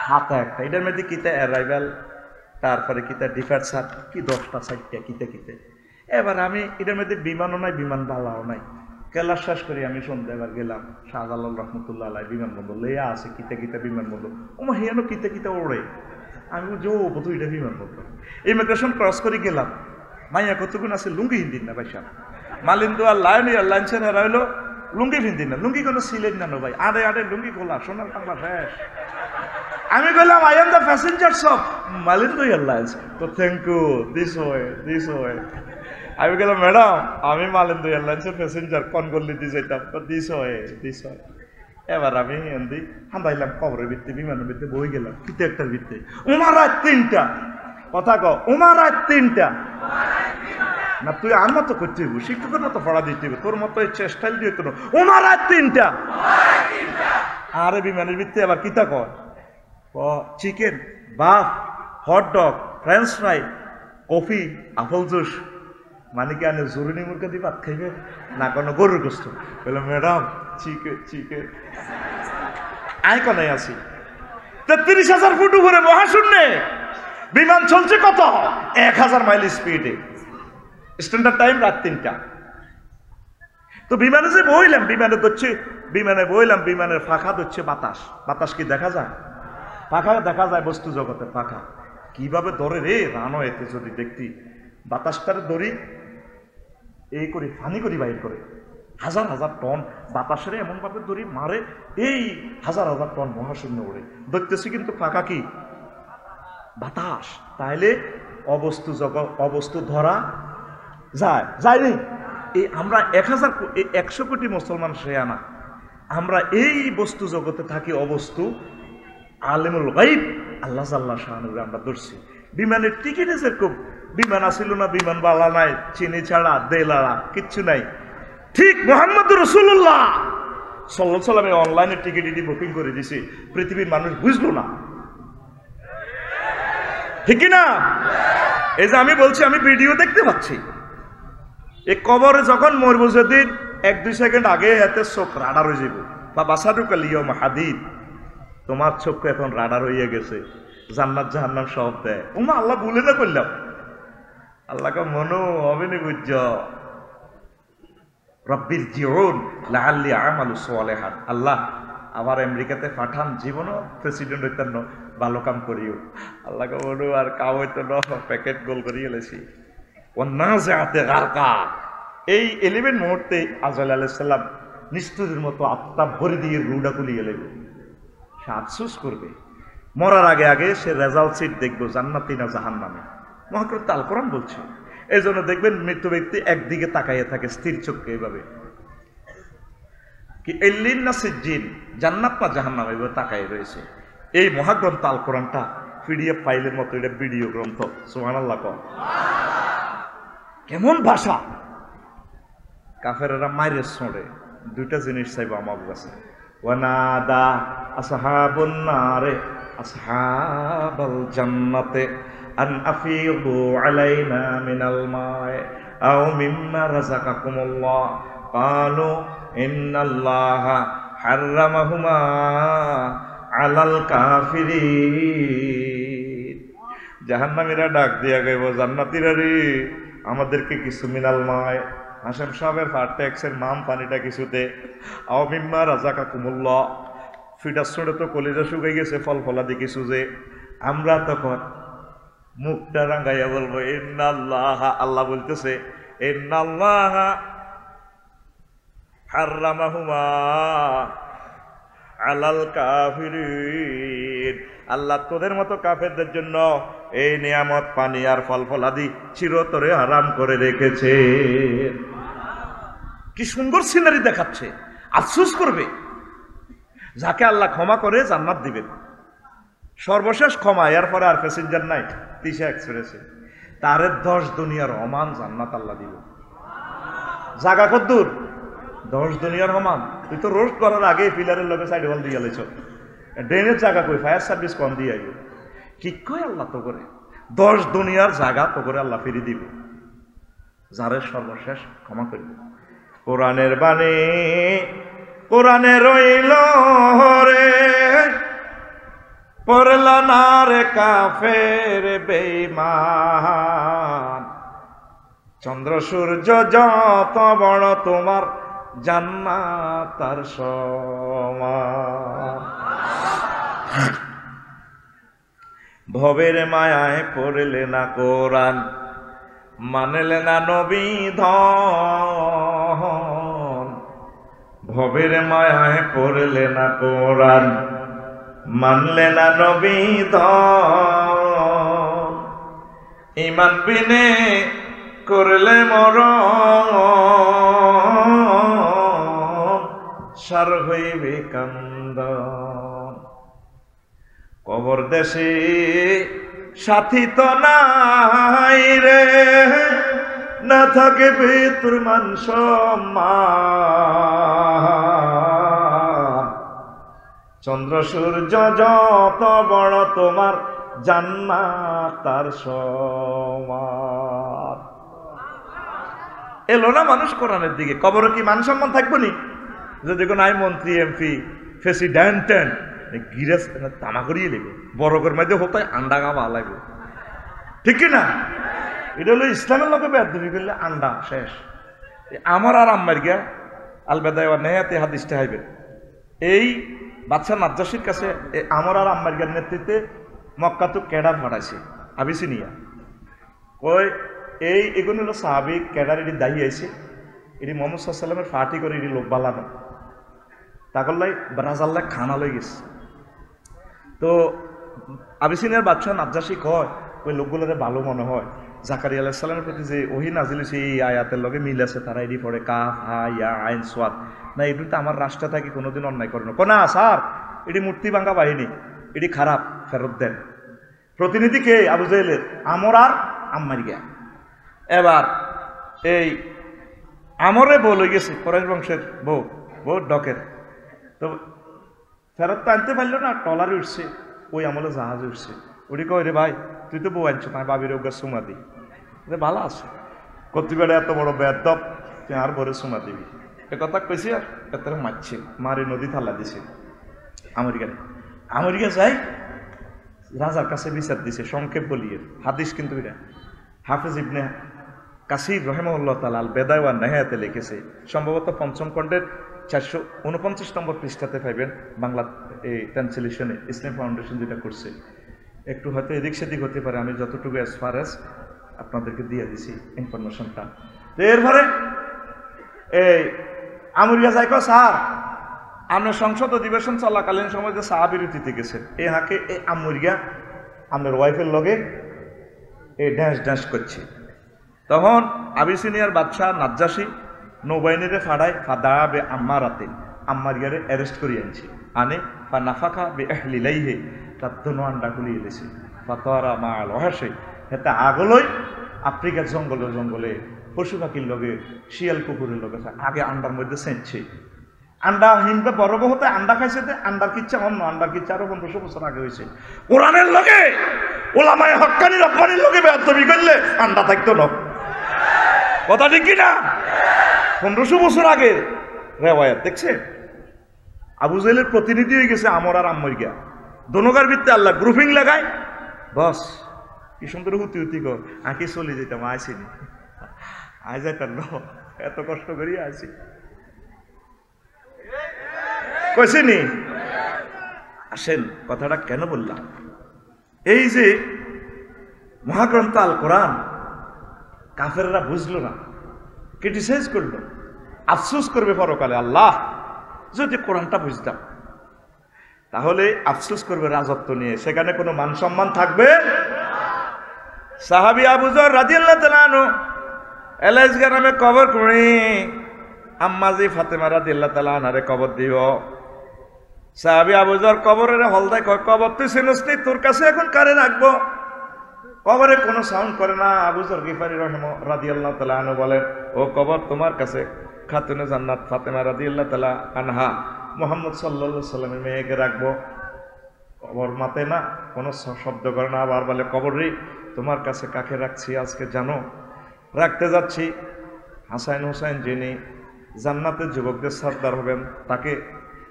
হাতা একটা, এটার মধ্যে কিতা অ্যারাইভাল, তারপরে কিতা ডিপার্চার, কি 10টা 4টা কিতে কিতে। এবার আমি এটার মধ্যে বিমানও নাই, বিমান বালাও নাই। কেলাস শেষ করি আমি সন্ধ্যা এবার গেলাম শাহজালাল রহমতুল্লাহ আলাই বিমানবন্দর, লেয়া আছে কিতে কিতে বিমানবন্দর। ওমা হিয়ানো কিতে কিতে ওড়ে। আমি বলছি ও বোধ এটা বিমানবন্দর। ইমিগ্রেশন ক্রস করে গেলাম, মাইয়া কতক্ষণ আছে লুঙ্গি হিন্দিন না ভাই সাহ, মালিন্দু আর লায়ন এয়ারলাইন্সের হেরা হইলো লুঙ্গি ফিন্দিন না, লুঙ্গি কোনো সিলেন না ভাই, আড়ে আড়ে লুঙ্গি খোলা, সোনার বাংলা শেষ। আমি কইলাম I am the passengers of Malindo airlines. তো thank you, this way this way. আমি গেলাম ম্যাডাম আমি মালিন্দু এয়ারলাইন্সের প্যাসেঞ্জার, কোন গল্লি দিয়ে যেতাম, তো দিস ওয়ে দিস ওয়ে। এবার আমি হিন্দি হান্দাইলাম কবরের ভিত্তি, বিমানের ভিত্তি বই গেলাম, কিতে একটার ভিত্তি। উমার রাত 3টা, কথা ক, উমার রাত 3টা না, তুই আর মতো করতে হইব, শিক্ষকের মতো পড়া দিতে হইব, তোর মতো স্টাইল দিয়ে তো উমার রাত 3টা। আরে বিমানের ভিত্তি আবার কিতা কর, চিকেন, বাফ, hotdog, french fry, coffee, apple juice. মানে কি আনে জরুরি মুরগা দিয়ে ভাত খাইবে না কোনো গরুর গোস্ত? বললাম ম্যাডাম চিকেন চিকেন। আই কোনায় আছি 33,000 ফুট উপরে মহাশূন্যে, বিমান চলছে কত 1000 মাইল স্পিডে, স্ট্যান্ডার্ড টাইম রাত 3টা। তো বিমানে যে বইলাম, বিমানে বইলাম, বিমানের ফাঁকা ধরছে বাতাস। বাতাস কি দেখা যায়? পাখা দেখা যায়, বস্তু জগতের পাখা কিভাবে ধরে রে রানওয়েতে যদি দেখতি, বাতাসটার দড়ি এই করে ফানি করি বাইর করে, হাজার হাজার টন বাতাসের এমন ভাবে দড়ি মারে, এই হাজার হাজার টন মহাশূন্য ওড়ে। দেখতেছি কিন্তু ফাঁকা কি বাতাস। তাইলে অবস্তু জগৎ, অবস্তু ধরা যায় যায়নি। এই আমরা 100 কোটি মুসলমান শেয়ানা, আমরা এই বস্তু জগতে থাকি, অবস্তু আলেমুল গাইব আল্লাহ জাল্লাহ শাহানুরে আমরা ধরছি। বিমানের টিকিটে যেরকম বিমান আসিল না, বিমান বালা নাই, চিনি ছাড়া দেলাড়া কিচ্ছু নাই, ঠিক মুহাম্মদ রাসূলুল্লাহ সাল্লাল্লাহু আলাইহি ওয়াসাল্লাম অনলাইনে টিকিট বুকিং করে দিছি, পৃথিবীর মানুষ বুঝলো না, ঠিক না? এই যে আমি বলছি, আমি ভিডিও দেখতে পাচ্ছি, এই কবরে যখন মরবো যেদিন 1-2 সেকেন্ড আগে হাতে চোখ রাডার হয়ে যাব, বা বাসাদুকা লিয়ম হাদিদ, তোমার চোখ এখন রাডার হয়ে গেছে, জান্নাত জাহান্নাম সব দেয়। ওমা আল্লাহ ভুলে না করলাম, আল্লাহকে মনো হবে নি বুঝছ, রব্বির জিউন লাআল্লি আমালু সালিহান, আল্লাহ আমার আমেরিকাতে পাঠান, জীবনও প্রেসিডেন্ট হইতেন না, ভালো কাম করিও। আল্লাহকে মনো আর কাম হইতো না, প্যাকেট গোল করিয়ে লেছি। ওয়ান্নাজিআতি গারকা, এই 11 মুহূর্তে আজরাইল আলাইহিস সালাম নিষ্ঠুরের মতো আত্মা ভরে দিয়ে রুডা কুলিয়ে লেগে সে আফসোস করবে। মরার আগে আগে সে রেজাল্ট সিট দেখবো, জান্নাতি না জাহান্নামে। মহাগ্রন্থ আল কোরআন বলছে। এই জন্য দেখবেন মৃত্যু ব্যক্তি একদিকে তাকাইয়ে থাকে স্থির চোখে, এইভাবে কি এল্লিন না সিজ্জিন, জান্নাত না জাহান্নাম, এইভাবে তাকাইয়ে রয়েছে। এই মহাগ্রন্থ আল কোরআনটা পিডিএফ ফাইলের মতো, এটা ভিডিও গ্রন্থ। সুবহানাল্লাহ কও। কেমন ভাষা! কাফেরেরা মাইরে ছোঁড়ে। দুইটা জিনিস চাইবো আমার কাছে, ওয়ানাদা আসহাবুন নারে আসহাবাল জান্নাতে আন আফিদু আলাইনা মিনাল মায়ে আও মিম্মা রাযাকাকুমুল্লাহ ক্বালু ইন্নাল্লাহা হাররামাহুমা আলাল কাফিরিন। জাহান্নামীরা ডাক দিয়া গাইব, জান্নাতীরা রে আমাদেরকে কিছু মিনাল মায়, হাশেম সাহেবের ফার ট্যাক্সের মাম পানিটা কিছুতে, আও মিম্মা রাযাকাকুমুল্লাহ, ফিটার ছোড়ে তো কলিজা শুকাই গেছে, ফল ফলাদি কিছু যে, আমরা তখন মুখটা রাঙ্গাইয়া বলবো ইন্নাল্লাহ, আল্লাহ বলতেছে ইন্নাল্লাহ হাররামাহুমা আলাল কাফিরিন, আল্লাহ তোদের মতো কাফেরদের জন্য এই নিয়ামত পানি আর ফল ফলাদি চিরতরে হারাম করে রেখেছে। কি সুন্দর সিনারি দেখাচ্ছে। আফসোস করবে যাকে আল্লাহ ক্ষমা করে জান্নাত দিবেন, সর্বশেষ ক্ষমা, এরপরে আর প্যাসেঞ্জার নাই তিশা এক্সপ্রেসে, তারে 10 দুনিয়ার সমান জান্নাত আল্লাহ দিব। জাগা কদ্দুর? 10 দুনিয়ার সমান। তুই তো রোস্ট করার আগে পিলারের লগে সাইড ওয়াল দিয়ে গেলেছ, ড্রেনের জায়গা কই, ফায়ার সার্ভিস কম দিয়ে আইব, কি কয় আল্লাহ তো করে 10 দুনিয়ার জায়গা তো করে আল্লাহ ফিরি দিব, যারে সর্বশেষ ক্ষমা করবে। কোরআনের বাণী কোরআনে রইল রে, পড়ল না রে কাফের বেঈমান, চন্দ্র সূর্য যত বড় তোমার জান্নাত তার সমান। ভবের মায়ায় পড়লে না কোরআন, মানলে না নবী ধন, ভবের মায়ায় পড়লে না কোরআন, মানলে না নবী ধন, ঈমান বিনে করলে মরণ, সার হইবে কান্দন। কবর দেশে সাথী তো নাই রে, না থাকে ভিতর মান সম্মান, চন্দ্র সূর্য যত বড় তোমার জান্নাত তার সমান। এলো না মানুষ কোরআনের দিকে, কবরে কি মান সম্মান থাকবো নি? যদি কোনো আই মন্ত্রী এমপি প্রেসিডেন্ট গিরাস তামা করিয়ে নেবে, বড় করে মধ্যে হতো আন্ডা গাওয়া লাগবে, ঠিক না? এটা হলো ইসলামের লোকে বেয়াদবি করলে আন্ডা শেষ। আমার আর আম্মার গিয়া আলবেদায় নেহাতে হাদিসটা হাইবে, এই বাদশা নাজ্জাশীর কাছে আমার আর আম্মার গিয়ার নেতৃত্বে মক্কা তো ক্যাডার ফাটাইছে আবিসিনিয়া, কই এই এগুলো হলো সাহাবিক ক্যাডার, এটি দায়ী আইছে, এটি মোহাম্মদ সাল্লাল্লাহু আলাইহি ওয়াসাল্লামের ফাটি করে এটি লোক বালানো, তাকল্লাই ব্রাজাল্লাহ খানা লই গেছে। তো আবিসিনিয়ার বাদশা নাজ্জাশী কয় ওই লোকগুলোরে ভালো মনে হয়, জাকারিয়া আলাইহিস সালামের প্রতি যে ওহী নাজিল হইছে এই আয়াতের লগে মিল আছে, তারা এটি পড়ে কাফ হা ইয়া আইন সোয়াদ, না এটি তো আমার রাষ্ট্র থাকি কোনোদিন অন্যায় করে না, না স্যার এটি মূর্তি ভাঙ্গা বাহিনী, এটি খারাপ, ফেরত দেন। প্রতিনিধি কে? আবু জাহেলের আমর আর আম্মার গিয়া। এবার এই আমরে বউ লই গেছে, কোরাইশ বংশের বউ, বউ ডকের, তো ফেরত তো আনতে পারলো না, টলারে উঠছে, ওই আমলে জাহাজে উঠছে, ওটি কয় রে ভাই তুই তো বউ আনছো, তাই বাবির ওগা সুমা দি, ভালো আছে কর্তৃপেটা এত বড় বেদব, তুই আর বরে সুমা দিবি, এ কথা কইছি আর এত মারছে, মারে নদী থালা দিছে। আমেরিকা যাই রাজার কাছে বিচার দিছে, সংক্ষেপ বলিয়ে হাদিস, কিন্তু এটা হাফেজ ইবনে কাসির রহিমাহুল্লাহ তাআলা আল বেদায় ওয়ান নিহায়াতে লিখেছে, সম্ভবত 5ম খণ্ডের 449 নম্বর পৃষ্ঠাতে পাইবেন, বাংলা এই ট্রান্সলেশনে ইসলাম ফাউন্ডেশন যেটা করছে, একটু হয়তো এদিক সেদিক হতে পারে, আমি যতটুকু অ্যাজ ফার অ্যাজ আপনাদেরকে দিয়ে দিছি ইনফরমেশনটা। তো এরপরে এই আমেরিকা যাই কো স্যার আপনার সংসদ অধিবেশন চলাকালীন সময় যে চা বিরতিতে গেছেন, এই হাঁকে এই আমেরিকা আপনার ওয়াইফের লগে এই ড্যান্স করছে, তখন আবিসিনিয়ার বাদশাহ নাজ্জাশী নৌবাহিনীরে ফাড়ায় দাঁড়াবে আম্মার রাতে, আম্মার গিয়ারে অ্যারেস্ট করিয়ে আনছে, আনে নাফাকা বে এহলিলাইহে, তার ধনু আন্ডা খুলিয়ে দিয়েছে, ফাতারা মাল ওহাসে হেতে আগলই আফ্রিকার জঙ্গলে জঙ্গলে পশু পাখির লগে শিয়াল কুকুরের লগে আগে আন্ডার মধ্যে সেঁচছে আন্ডা হিনবে বড় হতে আন্ডা খাইছে আন্ডার কিচ্ছা অন্য আন্ডার কিচ্ছা আরো 1500 বছর আগে হয়েছে কোরআনের লগে ওলামায়ে হক্কানি রব্বানির লগে বেয়াদবি করলে আন্ডা থাকতো না কথা ঠিক কিনা 1500 বছর আগে রেওয়ায়াত দেখছে আবু জাহেলের প্রতিনিধি হয়ে গেছে আমর আর আম্মর গিয়া দোনোকার ভিত্তে আল্লাহ গ্রুপিং লাগায় বস কি সুন্দর হুতি হুতি কর আঁকি চলে যেতাম আসিনি আয় যাইতাম না এত কষ্ট করি আসি কইছিনি আসেন কথাটা কেন বললাম এই যে মহাগ্রন্থ আল কোরআন কাফেররা বুঝলো না ক্রিটিসাইজ করলো আফসোস করবে পরকালে আল্লাহ যদি কোরআনটা বুঝতাম তাহলে আফসোস করবে রাজত্ব নিয়ে সেখানে কোনো মান সম্মান থাকবে সাহাবী আবু যর রাদিয়াল্লাহু তাআলা আনহু এলাইস গ্রামে কবর করে আম্মাজি ফাতেমা রাদিয়াল্লাহু তাআলা আনহারে কবর দিব সাহাবী আবু যর কবরের হলদায় কয় কবর তুই চিনিস নি তোর কাছে এখন কারে রাখবো কবরে কোনো সাউন্ড করে না আবু যর গিফারি রাদিয়াল্লাহু তাআলা আনহু বলেন ও কবর তোমার কাছে খাতুনে জান্নাত ফাতেমা রাদিয়াল্লাহু তাআলা আনহা মুহাম্মদ সাল্লাল্লাহু আলাইহি সাল্লামের মেয়েকে রাখবো কবর মাতে না কোনো শব্দ করে না আবার বলে কবর রে তোমার কাছে কাকে রাখছি আজকে জানো রাখতে যাচ্ছি হাসান হোসেন যিনি জান্নাতের যুবকদের সর্দার হবেন তাকে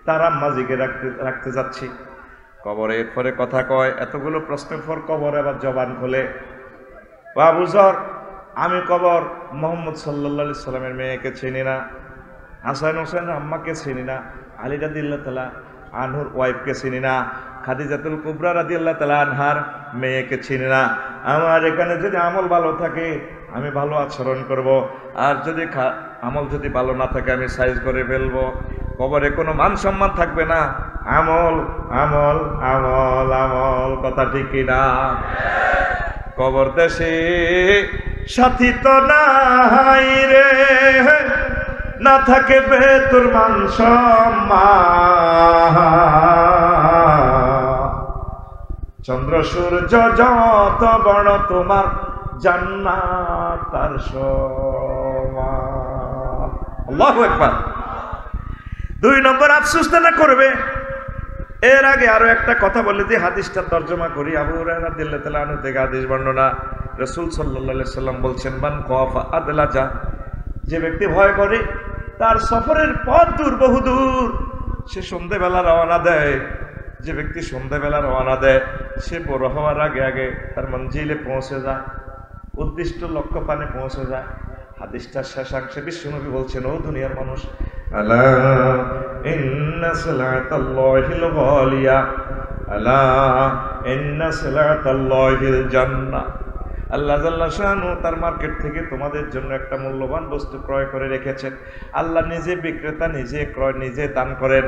তার আম্মাজিকে রাখতে যাচ্ছি কবরের পরে কথা কয় এতগুলো প্রশ্নের পর কবর আবার জবান খোলে আবু যর আমি কবর মুহাম্মদ সাল্লাল্লাহু আলাইহি সাল্লামের মেয়েকে চিনি না হাসান হোসেন আম্মাকে চিনি না আলী রাদিয়াল্লাহু তাআলা আনহুর ওয়াইফকে চিনি না খাদিজাতুল কুবরা রাদিয়াল্লাহু তাআলা আনহার মেয়েকে চিনি না আমার এখানে যদি আমল ভালো থাকে আমি ভালো আচরণ করব আর যদি আমল যদি ভালো না থাকে আমি সাইজ করে ফেলবো কবরে কোনো মান সম্মান থাকবে না আমল আমল আমল আমল কথা ঠিক কিনা কবর দেশে সাথী তো নাই রে না থাকে তোর মান সম্মান চন্দ্র সূর্য যত বড় তোমার জান্নাত তার সমান আল্লাহু আকবার 2 নম্বর আফসোস না করবে এর আগে আরো একটা কথা বলে দিয়ে হাদিসটা তর্জমা করি আবু হুরায়রা রাদিয়াল্লাহু তাআলা আনহু থেকে হাদিস বর্ণনা রাসূল সাল্লাল্লাহু আলাইহি সাল্লাম বলছেন মান খাফা আদলাজা যে ব্যক্তি ভয় করে তার সফরের পথ দূর বহুদূর সে সন্ধ্যাবেলা রওনা দেয় যে ব্যক্তি সন্ধ্যাবেলা রওনা দেয় সে বড় হওয়ার আগে আগে তার মঞ্জিলে পৌঁছে যায় উদ্দিষ্ট লক্ষ্য পানে পৌঁছে যায় হাদিসটার শেষাংশে বিশ্বনবী বলছেন ও দুনিয়ার মানুষ আলা ইন্না সালাতাল্লাহিল গালিয়া আলা ইন্না সালাতাল্লাহিল জান্নাহ আল্লাহ জাল্লা শানু তার মার্কেট থেকে তোমাদের জন্য একটা মূল্যবান বস্তু ক্রয় করে রেখেছেন আল্লাহ নিজে বিক্রেতা নিজে ক্রয় নিজে দান করেন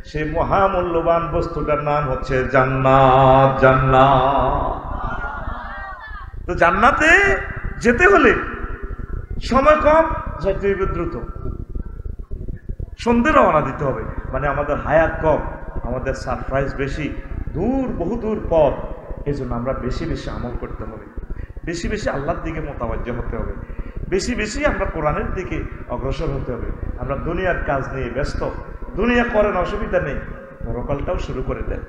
সেই মহামূল্যবান বস্তুটার নাম হচ্ছে জান্নাত জান্নাত তো জান্নাতে যেতে হলে সময় কম যাইতে হইবে দ্রুত সন্ধ্যে রওনা দিতে হবে মানে আমাদের হায়াত কম আমাদের সারপ্রাইজ বেশি দূর বহু দূর পথ এই জন্য আমরা বেশি বেশি আমল করতে হবে বেশি বেশি আল্লাহর দিকে মোতাবাজ্য হতে হবে বেশি বেশি আমরা কোরআনের দিকে অগ্রসর হতে হবে আমরা দুনিয়ার কাজ নিয়ে ব্যস্ত দুনিয়া করেন অসুবিধা নেই পরকালটাও শুরু করে দেন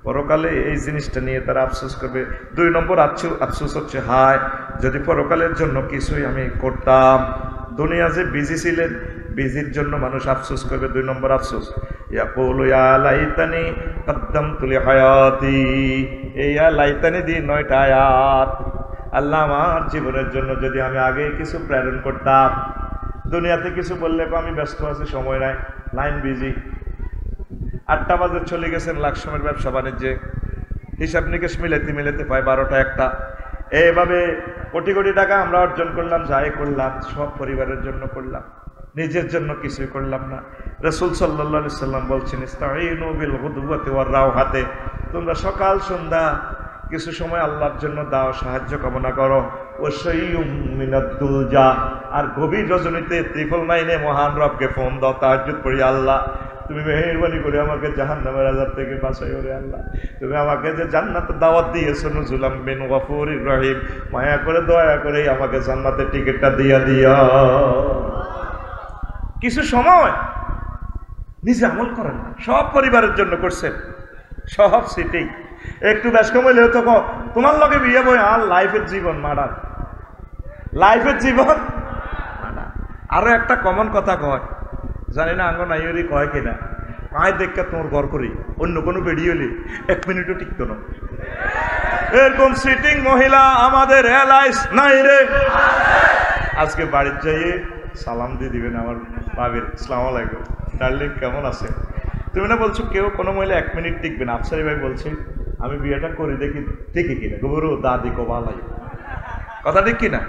পরকালে এই জিনিসটা নিয়ে তারা আফসোস করবে 2 নম্বর আফসোস হচ্ছে হায় যদি পরকালের জন্য কিছুই আমি করতাম দুনিয়া যে বিজি ছিলেন বিজির জন্য মানুষ আফসোস করবে 2 নম্বর আফসোস ইয়াকুলু ইয়া লাইতানি কদ্দামতু লিহায়াতি এই ইয়া লাইতানি দি 9টা আয়াত আল্লাহ আমার জীবনের জন্য যদি আমি আগে কিছু প্রেরণ করতাম দুনিয়াতে কিছু বললে আমি ব্যস্ত আছি সময় নাই লাইন বিজি 8টা বাজে চলে গেছেন লাকসামের ব্যবসা বাণিজ্যে হিসাব নিকেশ মিলাতে পায় 12টা 1টা এইভাবে কোটি কোটি টাকা আমরা অর্জন করলাম যাই করলাম সব পরিবারের জন্য করলাম নিজের জন্য কিছুই করলাম না রাসূল সাল্লাল্লাহু আলাইহি সাল্লাম বলছেন ইস্তাঈনু বিল গুদওয়াতি ওয়ার রাওহাতে তোমরা সকাল সন্ধ্যা কিছু সময় আল্লাহর জন্য দাও সাহায্য কামনা করো ওয়াশাইয়ুম মিনাদ দুলজা আর গভীর রজনীতে 999 মহান রবকে ফোন দাও তাহাজ্জুদ পড়ি আল্লাহ তুমি মেহেরবানি করে আমাকে জাহান্নামের আযাব থেকে বাঁচাইও রে আল্লাহ। তুমি আমাকে যে জান্নাতের দাওয়াত দিয়েছো নুজুলাম মিন গফুরির রহিম, মায়া করে দয়া করে আমাকে জান্নাতের টিকিটটা দিয়া দিও। কিছু সময় নিজে আমল করেন না, সব পরিবারের জন্য করছেন, সব সিটেই একটু ব্যস্ত হইলেও তো তোমার লগে বিয়ে বই আর লাইফের জীবন মার্ডার, লাইফের জীবন মার্ডার। আরো একটা কমন কথা কয়, জানি না আঙ্গ নাইরি কয় কিনা, আয় দেখে তোমার ঘর করি অন্য কোনো বেরিয়ে হলে 1 মিনিটও টিকতো না। এরকম সিটিং মহিলা আমাদের এলাইস নাই রে। আজকে বাড়ির যাইয়ে সালাম দিয়ে দিবেন আমার ভাবির, আসসালামু আলাইকুম ডার্লিং কেমন আছে। তুমি না বলছো কেউ কোনো মহিলা 1 মিনিট টিকবে না। আফসারি ভাই বলছে আমি বিয়েটা করি দেখি কিনা গোবরু দাদি কবালাই, কথা ঠিক কিনা?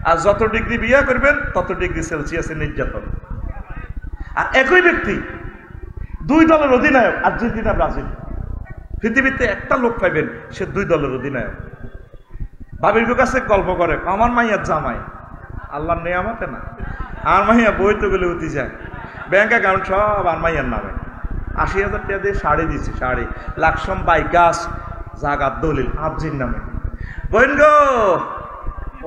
আর যত ডিগ্রি বিয়ে করবেন তত ডিগ্রি সেলসিয়াসে নির্যাতন। আর একই ব্যক্তি 2 দলের অধিনায়ক, আর্জেন্টিনা ব্রাজিল, পৃথিবীতে একটা লোক পাইবেন সে 2 দলের অধিনায়ক। বাবির কাছে গল্প করে আমার মাইয়ার জামাই, আল্লাহর নেয়ামতে না, আর মাইয়া বই তো গেলে উঠি যায়, ব্যাংক অ্যাকাউন্ট সব আর মাইয়ার নামে, 80,000 টাকা দিয়ে শাড়ি দিছি, শাড়ি লাকসম বাই গাছ জাগার দলিল আবজির নামে। বইন গো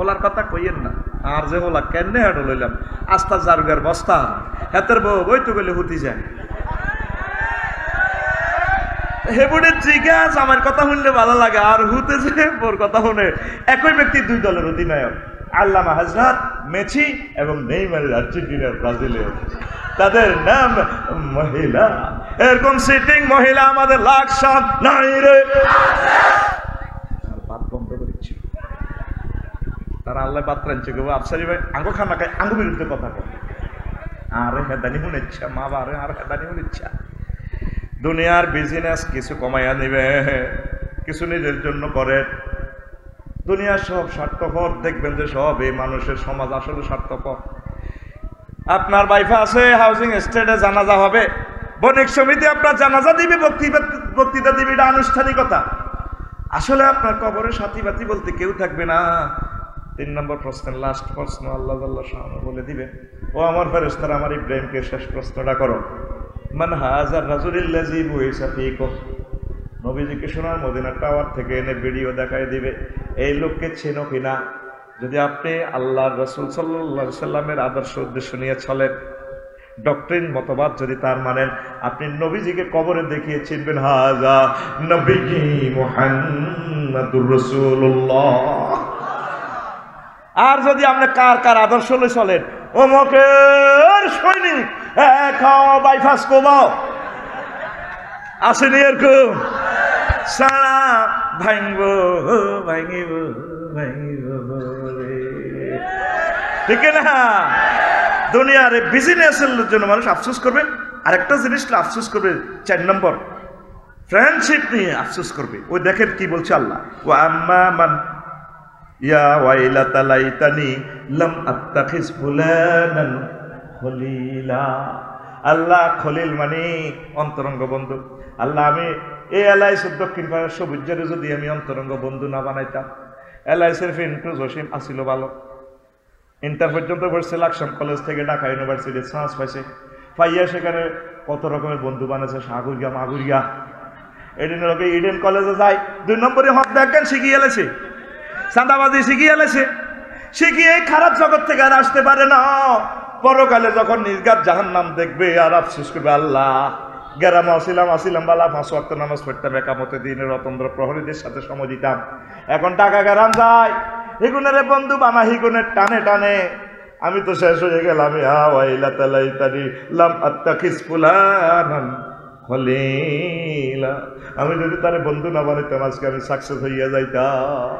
ওলার কথা কইয়েন না, আর যে ওলা কেনে হাঁটো লইলাম আস্তা জারুগার বস্তা, হেতের বউ বই তো গেলে হুতি যায়। হেবুডের জিজ্ঞাস আমার কথা শুনলে ভালো লাগে, আর হুতে যে ওর কথা শুনে। একই ব্যক্তি 2 দলের অধিনায়ক, আল্লামা হযরত মেসি এবং নেইমারের আর্জেন্টিনার ব্রাজিলের, তাদের নাম মহিলা। এরকম সিটিং মহিলা আমাদের লাকসাম নাই রে। বাদ বন্ধ করেছি, তারা আল্লাহ বাদ রাখছে গো। আফসারি ভাই আঙ্গো খানা খায়, আঙ্গো বিরুদ্ধে কথা কয়, আরে হেদানি মনে ইচ্ছা মা বারে, আর হেদানি মনে ইচ্ছা। দুনিয়ার বিজনেস কিছু কমাইয়া নিবে, কিছু নিজের জন্য করে। দুনিয়ার সব স্বার্থপর, দেখবেন যে সব এই মানুষের সমাজ আসলে স্বার্থপর। আপনার বাইফা আছে হাউজিং এস্টেটে জানাজা হবে, বণিক সমিতি আপনার জানাজা দিবে, বক্তৃতা দিবে, এটা আনুষ্ঠানিকতা। আসলে আপনার কবরে সাথী বাতি বলতে কেউ থাকবে না। 3 নম্বর প্রশ্নের লাস্ট প্রশ্ন আল্লাহ বলে দিবে, ও আমার ফেরেশতারা আমার ইব্রাহিমকে শেষ প্রশ্নটা করো, মান হাযার রাজুলিল্লাযী বুইসা ফীকুম। নবীজিকে সোনার মদিনা টাওয়ার থেকে এনে ভিডিও দেখায় দিবে, এই লোককে চেনো কিনা। যদি আপনি আল্লাহর রাসূল সাল্লাল্লাহু আলাইহি সাল্লামের আদর্শ উদ্দেশ্য নিয়ে চলেন, ডক্ট্রিন মতবাদ যদি তার মানেন, আপনি নবীজিকে কবরে দেখিয়ে চিনবেন, হাযা নবীজি মুহাম্মাদুর রাসূলুল্লাহ। আর যদি আপনি কার আদর্শ লয়ে চলেন, অমকের সৈনিক বাইফাস কোবাও আসেনি এরকম সারা ভাঙব ভাঙিব ভাঙিব, ঠিক না? দুনিয়ার বিজনেসের জন্য মানুষ আফসোস করবে, আরেকটা জিনিস আফসোস করবে, 4 নম্বর ফ্রেন্ডশিপ নিয়ে আফসোস করবে। ওই দেখেন কি বলছে আল্লাহ, ওয়া আম্মা মান ইয়া ওয়াইলাতা লাইতানি লাম আত্তাখিজ ফুলানান খলিলা। আল্লাহ খলিল মানে অন্তরঙ্গ বন্ধু। আল্লাহ আমি এই এলআইসির দক্ষিণ পাড়ার সবুজের যদি আমি অন্তরঙ্গ বন্ধু না বানাইতাম। এলআইসির ফিন্টু জসিম আসিল ভালো, ইন্টার পর্যন্ত পড়ছে, লাকসাম কলেজ থেকে ঢাকা ইউনিভার্সিটি চান্স পাইছে, পাইয়া সেখানে কত রকমের বন্ধু বানাইছে, সাগুরিয়া মাগুরিয়া। এদিন লোকে ইডেন কলেজে যায়, 2 নম্বরে হক দেখেন শিখিয়ে এলেছে, চাঁদাবাজি শিখিয়ে এলেছে, শিখিয়ে খারাপ জগৎ থেকে আর আসতে পারে না। পরকালে যখন নির্ঘাত জাহান্নাম দেখবে আর আফসোস করবে, আল্লাহ গেরামে আসিলাম বালা 5 ওয়াক্ত নামাজ পড়তাম, একামতে দিনের রতন্দ্র প্রহরীদের সাথে সময় দিতাম, এখন টাকা গেরাম যায়, হিগুনের বন্ধু বানা হিগুনের টানে টানে আমি তো শেষ হয়ে গেলাম। আমি যদি তার বন্ধু না বানাইতাম আজকে আমি সাকসেস হইয়া যাইতাম।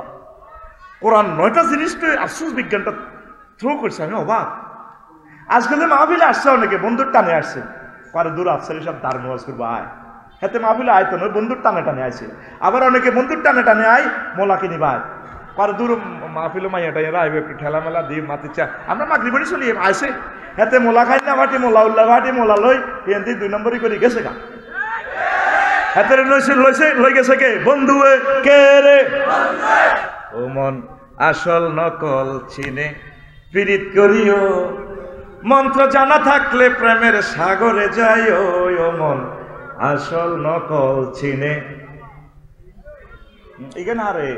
কোরআন 9টা জিনিস তো আফসোস বিজ্ঞানটা থ্রো করছে, আমি অবাক। আজকাল মাহফিলে আসছে অনেকে বন্ধুর টানে আসছে, পরে দূর আফসারি সব দার মোয়াজ করবো আয়, হাতে মাহফিলে আয় তো নয়, বন্ধুর টানে টানে আসে। আবার অনেকে বন্ধুর টানে টানে আয় মোলা কিনি ভাই, পরে দূর মাহফিলে মাইয়াটা এরা আইবে একটু ঠেলা মেলা দিয়ে মাতির আমরা মাগরি বাড়ি চলি আসে, হাতে মোলা খাই না ভাটি মোলা উল্লা ভাটি মোলা লই এনতি 2 নম্বরই করে গেছে গা, হাতে লই গেছে কে বন্ধু কে রে। ও মন আসল নকল চিনে পীড়িত করিও মন্ত্র জানা থাকলে প্রেমের সাগরে যায় ও মন আসল নকল চিনে। ইগেন আরে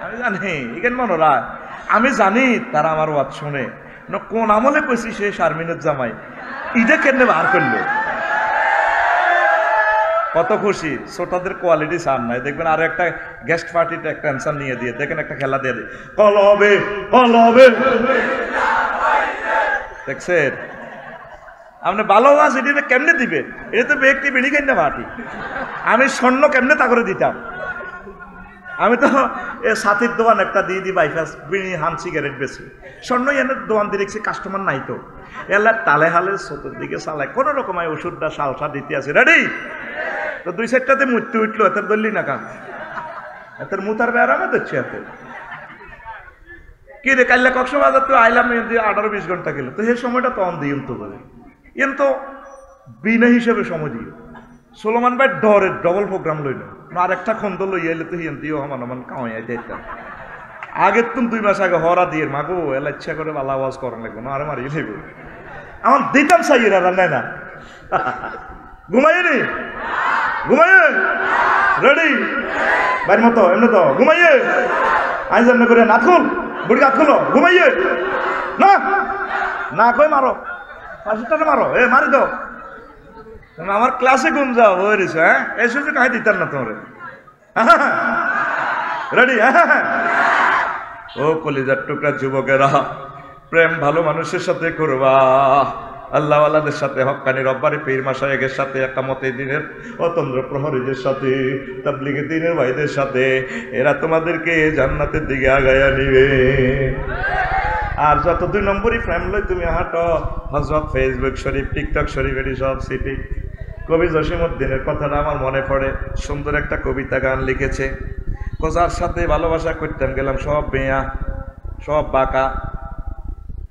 আমি জানি ইগেন মনোরা আমি জানি তারা আমার ওয়াজ শুনে কোন আমলে কইছি সে শারমিনের জামাই ইটা কেন বার করলো কত খুশি। ছোটদের কোয়ালিটি সার নাই দেখবেন আর একটা গেস্ট পার্টিতে একটা অ্যান্সার নিয়ে দিয়ে দেখেন একটা খেলা দিয়ে দিই কলবে কলবে দেখছেন আপনি ভালো আওয়াজ এটা কেমনে দিবেন এটা তো ব্যক্তি বেড়ি কেন পার্টি আমি স্বর্ণ কেমনে তা করে দিতাম আমি তো সাথীর দোকান একটা দিয়ে দিই বাইপাস বিড়ি হান সিগারেট বেশি স্বর্ণ এনে দোকান দিয়ে দেখছি কাস্টমার নাই তো এলা তালে হালে চতুর্দিকে চালায় কোনো রকম আমি ওষুধটা সালসা দিতে আছে রেডি তো দুই সাইডটাতে মূর্তি উঠলো এত দললি না কাজ এতের মুতার বেড়ামে দিচ্ছে এত কি রে কাল্লা কক্সবাজার তো আইলাম 18-20 ঘন্টা গেল তো সেই সময়টা তখন দিই তো বলে এম তো বিনা হিসেবে সময় দিই সোলোমান ভাই ডরের ডবল প্রোগ্রাম লইল আর একটা খন্দ লইয়া এলে তো হিয়ান দিও হমান হমান কামাইয়া দিতাম আগের তুমি 2 মাস আগে হরা দিয়ে মাগো এলা ইচ্ছা করে ভালো আওয়াজ করার লাগবে না আরে মারিয়ে নেব আমার দিতাম সাইয়েরা রান্নায় না ঘুমাইনি ঘুমাইয়ে রেডি বাইর মতো এমনি তো ঘুমাইয়ে আইজ এমনি করে না খুল বুড়ি হাত খুলো ঘুমাইয়ে না না কই মারো 5 টাকা মারো এ মারি দাও আমার ক্লাসে ঘুম যাও হয়েছে হ্যাঁ এই সুযোগ কাহে দিতাম না তোমার রেডি হ্যাঁ ও কলিজার টুকরা যুবকেরা প্রেম ভালো মানুষের সাথে করবা আল্লাহ আল্লাহদের সাথে হক্কানি রব্বারি পীর মাশায়েখের সাথে একামতে দিনের অতন্দ্র প্রহরীদের সাথে তাবলীগে দিনের ভাইদের সাথে এরা তোমাদেরকে জান্নাতের দিকে আগায়া নিবে আর যত 2 নম্বরই প্রেম লই তুমি হাঁটো হযরত ফেসবুক শরীফ টিকটক শরীফ এটি সব সিটি কবি জসিমউদ্দিনের কথাটা আমার মনে পড়ে সুন্দর একটা কবিতা গান লিখেছে কোজার সাথে ভালোবাসা করতাম গেলাম সব বেয়া সব বাঁকা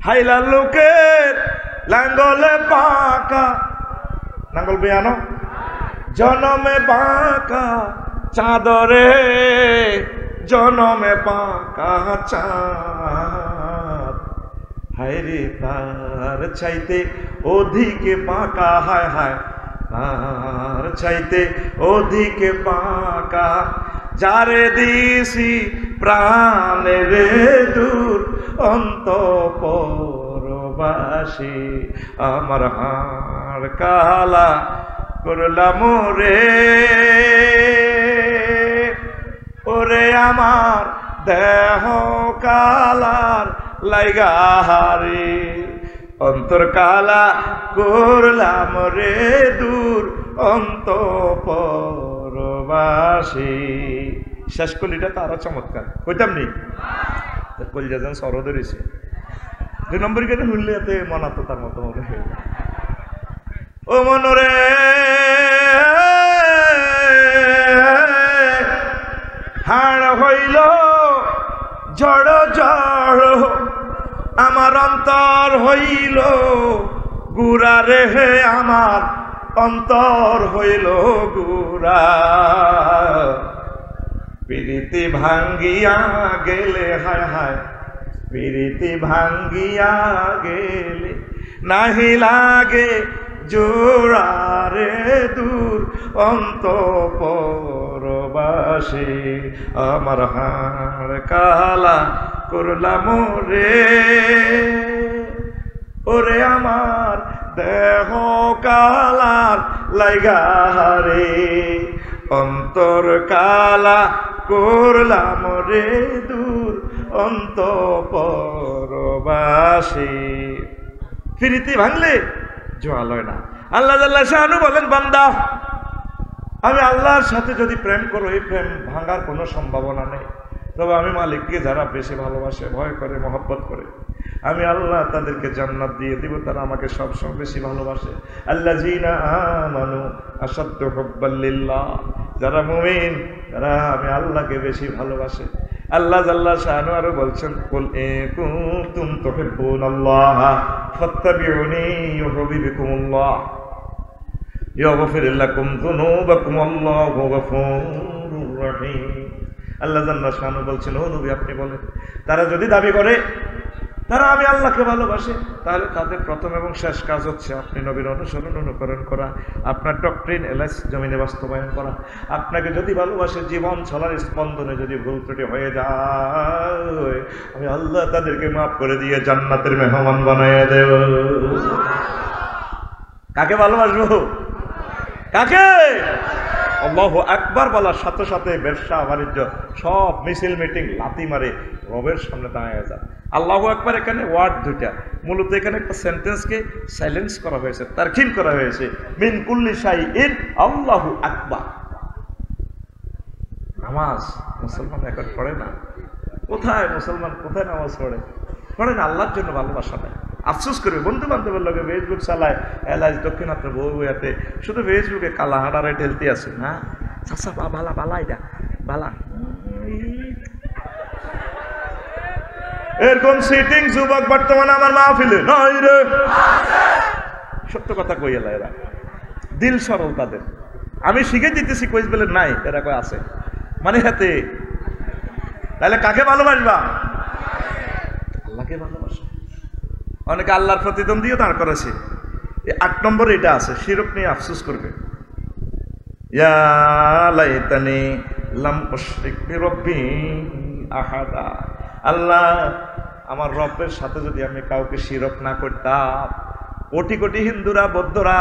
হাইলা লোকের লাঙ্গলে পাকা নাঙ্গল বেয়ানো জনমে বাঁকা চাঁদরে জনমে পাকা চাঁদ হায়রে তার চাইতে অধিকে পাকা হায় হায় তার চাইতে অধিকে পাকা যারে দিছি প্রাণের দূর অন্তঃপরবাসী আমার হাড় কালা করলাম রে ওরে আমার দেহ কালার লাইগা হারে অন্তর কালা করলাম রে দূর অন্তঃপরবাসী শেষ কলিটা তো আরো চমৎকার কইতাম নি কলিজা যেন সর ধরেছে 2 নম্বর কেন শুনলে এতে মনাতো তার মতো মনে হয় ও মনরে হাড় হইল জড় জড় আমার অন্তর হইল গুড়া রে হে আমার অন্তর হইল গুড়া প্রীতি ভাঙ্গিয়া গেলে হায় হায় প্রীতি ভাঙ্গিয়া গেলে নাহি লাগে জোড়া রে দূর অন্তঃপরবাসী আমার হাড় কালা করলাম রে ওরে আমার দেহ কালার লাইগা রে অন্তর কালা করলাম রে দূর অন্তঃপরবাসী প্রীতি ভাঙলে জোয়ালয় না আল্লাহ জাল্লাহ শানু বলেন বান্দা আমি আল্লাহর সাথে যদি প্রেম করো এই প্রেম ভাঙার কোনো সম্ভাবনা নেই তবে আমি মালিককে যারা বেশি ভালোবাসে ভয় করে মহব্বত করে আমি আল্লাহ তাদেরকে জান্নাত দিয়ে দিব তারা আমাকে সবসময় বেশি ভালোবাসে আল্লাযীনা আমানু আশাদ্দু হুব্বাল লিল্লাহ যারা মুমিন তারা আমি আল্লাহকে বেশি ভালোবাসে আল্লাহ জাল্লাহ শানু আরো বলছেন কুল ইন কুনতুম তুহিব্বুনাল্লাহ ফাত্তাবিউনি ইউহিব্বুকুমুল্লাহ ইয়াগফির লাকুম যুনুবাকুম আল্লাহু গফুরুর রহিম আল্লাহ জাল্লাহ শানু বলছেন ও নবী আপনি বলেন তারা যদি দাবি করে তারা আমি আল্লাহকে ভালোবাসে, তাহলে তাদের প্রথম এবং শেষ কাজ হচ্ছে আপনি নবীর অনুসরণ অনুকরণ করা, আপনার ডক্ট্রিন এলাস জমিনে বাস্তবায়ন করা। আপনাকে যদি ভালোবাসে, জীবন চলার স্পন্দনে যদি ভুল ত্রুটি হয়ে যায়, আমি আল্লাহ তাদেরকে মাফ করে দিয়ে জান্নাতের মেহমান বানায় দেব। কাকে ভালোবাসবো? কাকে? আল্লাহু আকবার বলার সাথে সাথে ব্যবসা বাণিজ্য সব মিছিল মিটিং লাথি মারে রবের সামনে দাঁড়ায় যায়। আল্লাহু আকবার এখানে ওয়ার্ড দুইটা, মূলত এখানে একটা সেন্টেন্সকে সাইলেন্স করা হয়েছে, তারকিন করা হয়েছে। মিন কুল্লি শাইইন আল্লাহু আকবার। নামাজ মুসলমান এখন পড়ে না। কোথায় মুসলমান, কোথায় নামাজ পড়ে? পড়ে না, আল্লাহর জন্য ভালোবাসা নেই। আফসোস করবে, বন্ধু বান্ধবের লগে ফেসবুক চালায়, এলাইজ দক্ষিণাত্র বউয়াতে শুধু ফেসবুকে কালা হাঁটারে ঠেলতে আছে না। চাচা বালা বালা এটা বালা, এরকম সিটিং যুবক বর্তমানে আমার মাহফিলে নাই রে। সত্য কথা কই এলা, এরা দিল সরল তাদের। আমি শিখে দিতেছি কইস বলে নাই, এরা কয় আছে মানে হাতে। তাহলে কাকে ভালোবাসবা? আল্লাহকে ভালোবাসা। অনেকে আল্লাহর প্রতিদ্বন্দ্বীও দাঁড় করেছে। ৮ নম্বরে এটা আছে, শিরক নিয়ে আফসোস করবে। ইয়া লাইতানি লাম উশরিক বিরব্বি আহাদা। আল্লাহ, আমার রবের সাথে যদি আমি কাউকে শিরক না করতাম। কোটি কোটি হিন্দুরা বৌদ্ধরা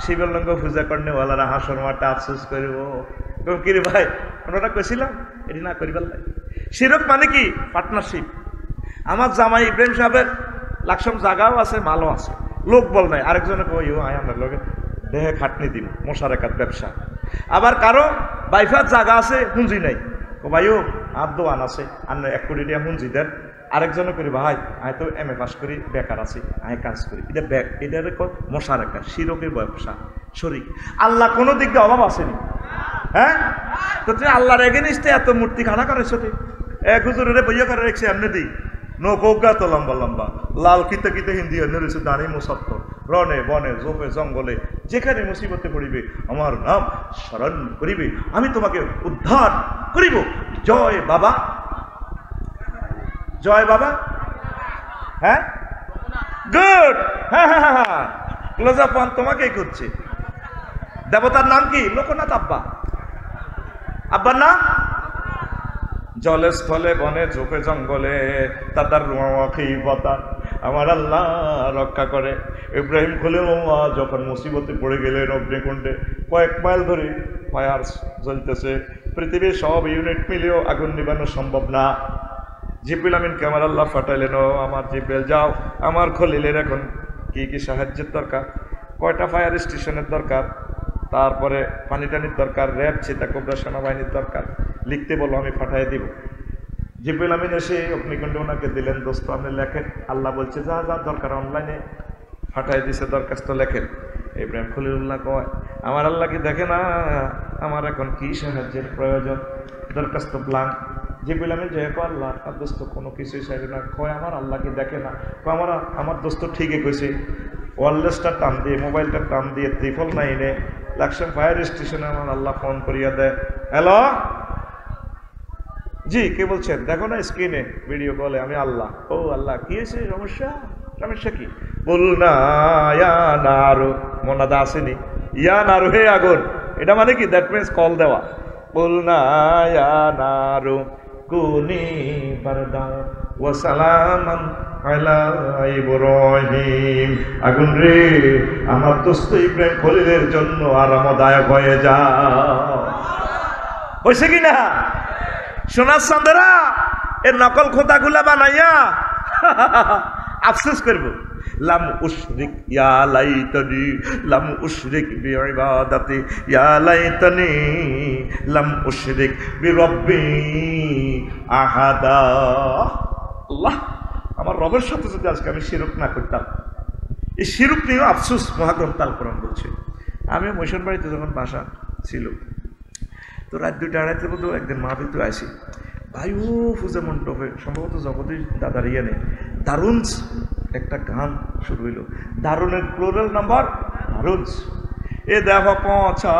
শিবলিঙ্গ পূজা করেওয়ালারা হাসর মাঠে আফসোস করব। কি রে ভাই, কোনটা কইছিলাম এটি না করিবার লাগে। শিরক মানে কি? পার্টনারশিপ। আমার জামাই ইব্রাহিম সাহেবের লাকসম জায়গাও আছে, মালও আছে, লোক বল নাই। আরেকজনে কই ও আয় আমার লগে দেহে খাটনি দিন, মশার একাত ব্যবসা। আবার কারো বাইফার জায়গা আছে, পুঁজি নাই, ও ভাইও আর দোয়ান আছে, আর 1 কোটি টাকা পুঁজি দেন। আরেকজনে করি ভাই আমি তো MA পাস করি, বেকার আছি, আমি কাজ করি। এটা এটা মশার একাত, শিরকের ব্যবসা, শরীক। আল্লাহ কোনো দিক দিয়ে অভাব আসেনি। হ্যাঁ, তো তুমি আল্লাহর এগেনিস্টে এত মূর্তি খাড়া করেছো। তুই এক হুজুরে বইয়া করে রেখেছে এমনি দিই নৌকা তো লম্বা লম্বা, লাল কিতে কিতে হিন্দি রয়েছে দাঁড়ি মোসাত্ত, রনে বনে জোপে জঙ্গলে যেখানে মুসিবতে পড়িবে আমার নাম স্মরণ করিবে, আমি তোমাকে উদ্ধার করিব। জয় বাবা, জয় বাবা। হ্যাঁ, গুড। হ্যাঁ হ্যাঁ হ্যাঁ, ক্লোজ আপ ওয়ান তোমাকেই করছে। দেবতার নাম কি? লোকনাথ আব্বা। আব্বার নাম? জলে স্থলে বনে ঝোপে জঙ্গলে তাতার রুয়াখিবতা আমার আল্লাহ রক্ষা করে। ইব্রাহিম খলিল যখন মুসিবতে পড়ে গেলেন অগ্নিকুণ্ডে, কয়েক মাইল ধরে ফায়ার জ্বলতেছে, পৃথিবীর সব ইউনিট মিলেও আগুন নিবানো সম্ভব না। জিব্রিল আমিনকে আমার আল্লাহ ফাটাইলেন, আমার জিব্রিল যাও, আমার খলিলের এখন কি কি সাহায্যের দরকার, কয়টা ফায়ার স্টেশনের দরকার, তারপরে পানি টানির দরকার, র্যাব চিতা কোবরা সেনাবাহিনীর দরকার, লিখতে বলো আমি পাঠাই দিব। জিব্রিল আমিন এসে অগ্নিকুণ্ডে ওনাকে দিলেন, দোস্ত আপনি লেখেন। আল্লাহ বলছে যা যা দরকার অনলাইনে পাঠাই দিছে, দরখাস্ত লেখেন। ইব্রাহিম খলিলুল্লাহ কয় আমার আল্লাহ কি দেখে না আমার এখন কি সাহায্যের প্রয়োজন? দরখাস্ত ব্লাঙ্ক। জিব্রিল আমিন যে কয় আল্লাহ আর দোস্ত কোনো কিছুই চাইবে না। কয় আমার আল্লাহ কি দেখে না? কয় আমার দোস্ত ঠিকই কইছে। ওয়ারলেসটা টান দিয়ে, মোবাইলটা টান দিয়ে 999 লাকসাম ফায়ার স্টেশনে আমার আল্লাহ ফোন করিয়া দেয়। হ্যালো, জি কে বলছেন? দেখো না স্ক্রিনে ভিডিও কলে, আমি আল্লাহ। ও আল্লাহ, কি হয়েছে? সমস্যা? সমস্যা কি? বল না ইয়া নারু, মোনাদা আসেনি, ইয়া নারু হে আগুন। এটা মানে কি? দ্যাট মিনস কল দেওয়া। বল না ইয়া নারু কুনি বারদান ওয়া সালামান আলা ইব্রাহিম। আগুন রে, আমার দোস্ত ইব্রাহিম খলিলের জন্য আরামদায়ক হয়ে যাও। হয়েছে কি না? সোনার চাঁদেরা এর নকল খোদাগুলা বানাইয়া আফসোস করব। লাম উশরিক ইয়া লাইতানি, লাম উশরিক বিইবাদাতি ইয়া লাইতানি, লাম উশরিক বিরব্বি আহাদা। আল্লাহ, আমার রবের সাথে যদি আজকে আমি শিরক না করতাম। এই শিরক নিয়েও আফসোস মহাগ্রন্থ আল কোরআন বলছে। আমি মৈশন বাড়িতে যখন বাসা ছিল, তো রাত 2টা-2:30 মধ্যে একদিন মাহফিল তো আসি, ভাইও পূজা মণ্ডপে সম্ভবত জগদীশ দাদার ইয়ানে দারুণ একটা গান শুরু হইল। দারুণের প্লোরাল নাম্বার দারুণ। এ দেহ পচা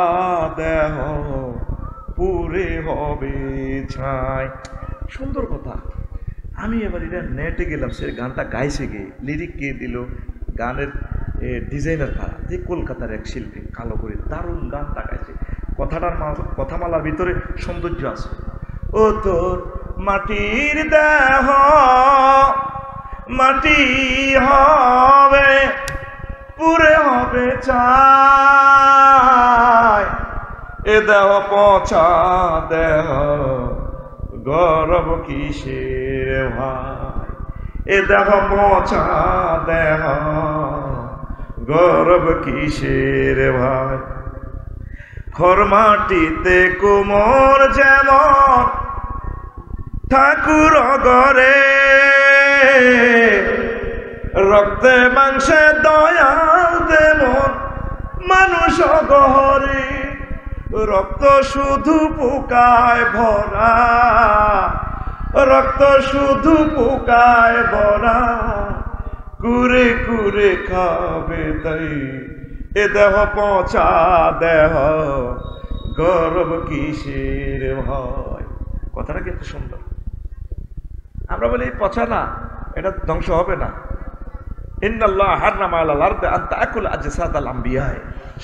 দেহ পুরে হবে ছাই। সুন্দর কথা। আমি এবার এটা নেটে গেলাম, সে গানটা গাইছে গে, লিরিক কে দিল, গানের ডিজাইনার কারা, যে কলকাতার এক শিল্পী কালো করে দারুণ গানটা গাইছে। কথামালার ভিতরে সৌন্দর্য আছে। ও তোর মাটির দেহ মাটি হবে পুরে হবে চাই, এ দেহ পচা দেহ গরব কিসের ভাই, এ দেহ পচা দেহ গরব কিসের ভাই। খর মাটিতে কোমর যেমন ঠাকুর গরে, রক্তে মাংসে দয়াল তেমন মানুষ গহরে। রক্ত শুধু পোকায় ভরা, রক্ত শুধু পোকায় ভরা, কুরে কুরে খাবে তাই, এ দেহ পচা দেহ গর্ব কিসের ভয়। কথাটা কিন্তু সুন্দর। আমরা বলি পচা না, এটা ধ্বংস হবে না। ইন্নাল্লাহ হাররামা আলাল আরদি আন তাকুল আজসাদাল আম্বিয়া,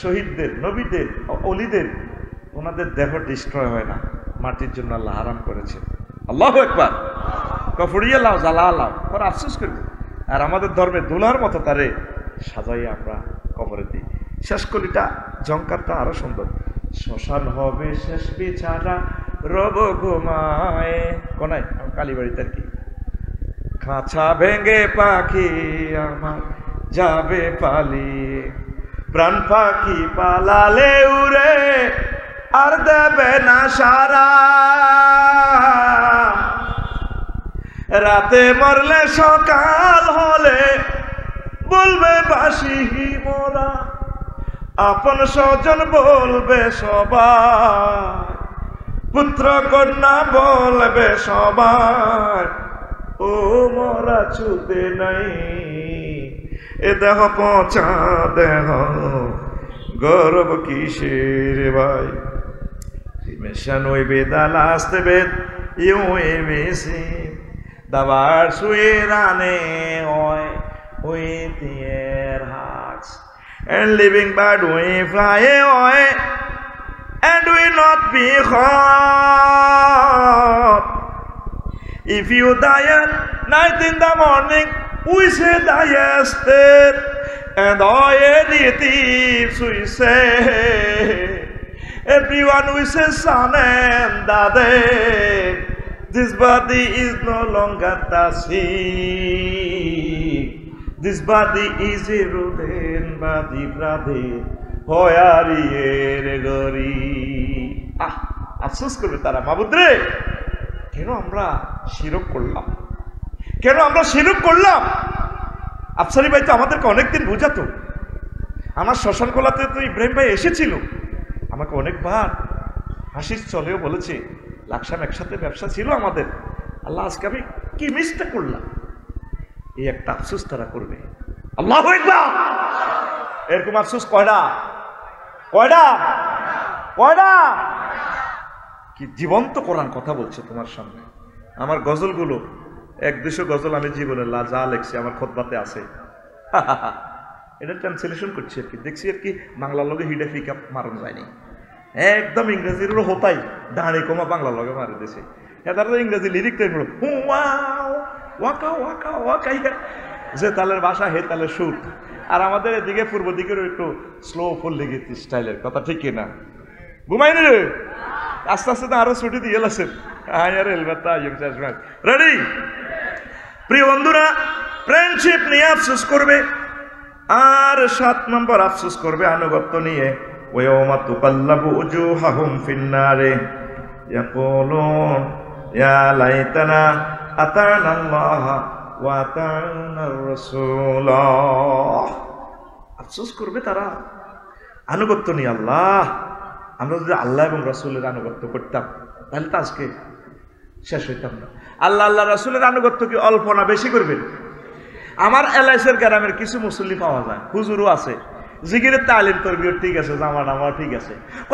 শহীদদের, নবীদের, ওলিদের ওনাদের দেহ ডিস্ট্রয় হয় না, মাটির জন্য আল্লাহ হারাম করেছে। আল্লাহু আকবার। কফরিয়া লাও জ্বালা লাও, পরে আফসোস করবে। আর আমাদের ধর্মে দুলার মতো তারে সাজাইয়া আমরা কবরে দিই। শেষ কলিটা ঝংকারটা আরো সুন্দর। শ্মশান হবে শেষ বিছানা রব ঘুমায়, কোনায় কালীবাড়িতে আর কি। খাঁচা ভেঙে পাখি আমার যাবে পালিয়ে, প্রাণ পাখি পালালে উড়ে আর দেবে না সারা। রাতে মরলে সকাল হলে বলবে বাসি মোরা, আপন স্বজন বলবে সবাই, পুত্র কন্যা বলবে সবাই, ও মরা ছুতে নাই, এ দেহ পচা দেহ গর্ব কিসের ভাই। Mission we be the last bit, you will be seen. The birds we run away with their hearts, and living bird we fly away, and we not be hurt. If you die at night in the morning, we say die yesterday, and all the thieves we say. Everyone wishes son and daddy. This body is no longer the same. This body is a rotten body, brother. Hoyari gori. আফসোস করবে তারা, মাবুদ রে কেন আমরা শিরক করলাম, কেন আমরা শিরক করলাম। আফসারি ভাই তো আমাদেরকে অনেকদিন বুঝাতো। আমার শ্মশান কোলাতে তো ইব্রাহিম ভাই এসেছিল, আমাকে অনেকবার হাসির চলেও বলেছে, লাকসাম একসাথে ব্যবসা ছিল আমাদের, আল্লাহ আজকে আমি কি মিসটা করলাম। এই একটা আফসোস তারা করবে। আল্লাহু আকবার। এরকম আফসোস কয়টা কয়টা কয়টা কি জীবন্ত কোরআন কথা বলছে তোমার সামনে। আমার গজলগুলো 1-200 গজল আমি জীবনে যা লেখছি আমার খুতবাতে আছে। এটা ট্রান্সলেশন করছি আর কি, দেখছি আর কি বাংলার লগে হিডা ফিকা মারণ যায়নি, একদম ইংরেজির হতাই দাঁড়ি কমা বাংলার লগে মারে দিছে। এটার তো ইংরেজি লিরিক টাইম ওয়াকা ওয়াকা ওয়াকাই, যে তালের ভাষা হে তালের সুর। আর আমাদের এদিকে পূর্ব দিকের একটু স্লো ফুল লেগে স্টাইলের কথা, ঠিক কিনা? ঘুমাইনি রে, আস্তে আস্তে তো আরো ছুটি দিয়ে গেছেন। রেডি? প্রিয় বন্ধুরা, ফ্রেন্ডশিপ নিয়ে আফসোস করবে। আর 7 নম্বর আফসোস করবে আনুগত্য নিয়ে। ওয়াউমা তুকাল্লাবু উজুহাহুম ফিন্নারে ইয়াকুলুন ইয়া লাইতানা আতানা আল্লাহ ওয়া আতানা রাসূলাহ। আফসোস করবে তারা আনুগত্য নিয়ে। আল্লাহ, আমরা যদি আল্লাহ এবং রাসূলের আনুগত্য করতাম তাহলে তো আজকে শেষ হইতাম না। আল্লাহ আল্লাহ রাসূলের আনুগত্য কি অল্প না বেশি করবেন? আমার এলাইসের গ্রামের কিছু মুসল্লি পাওয়া যায়, হুজুরও আছে, জিকিরের তালিম তরবিয়ত ঠিক আছে, জামা নামা ঠিক আছে,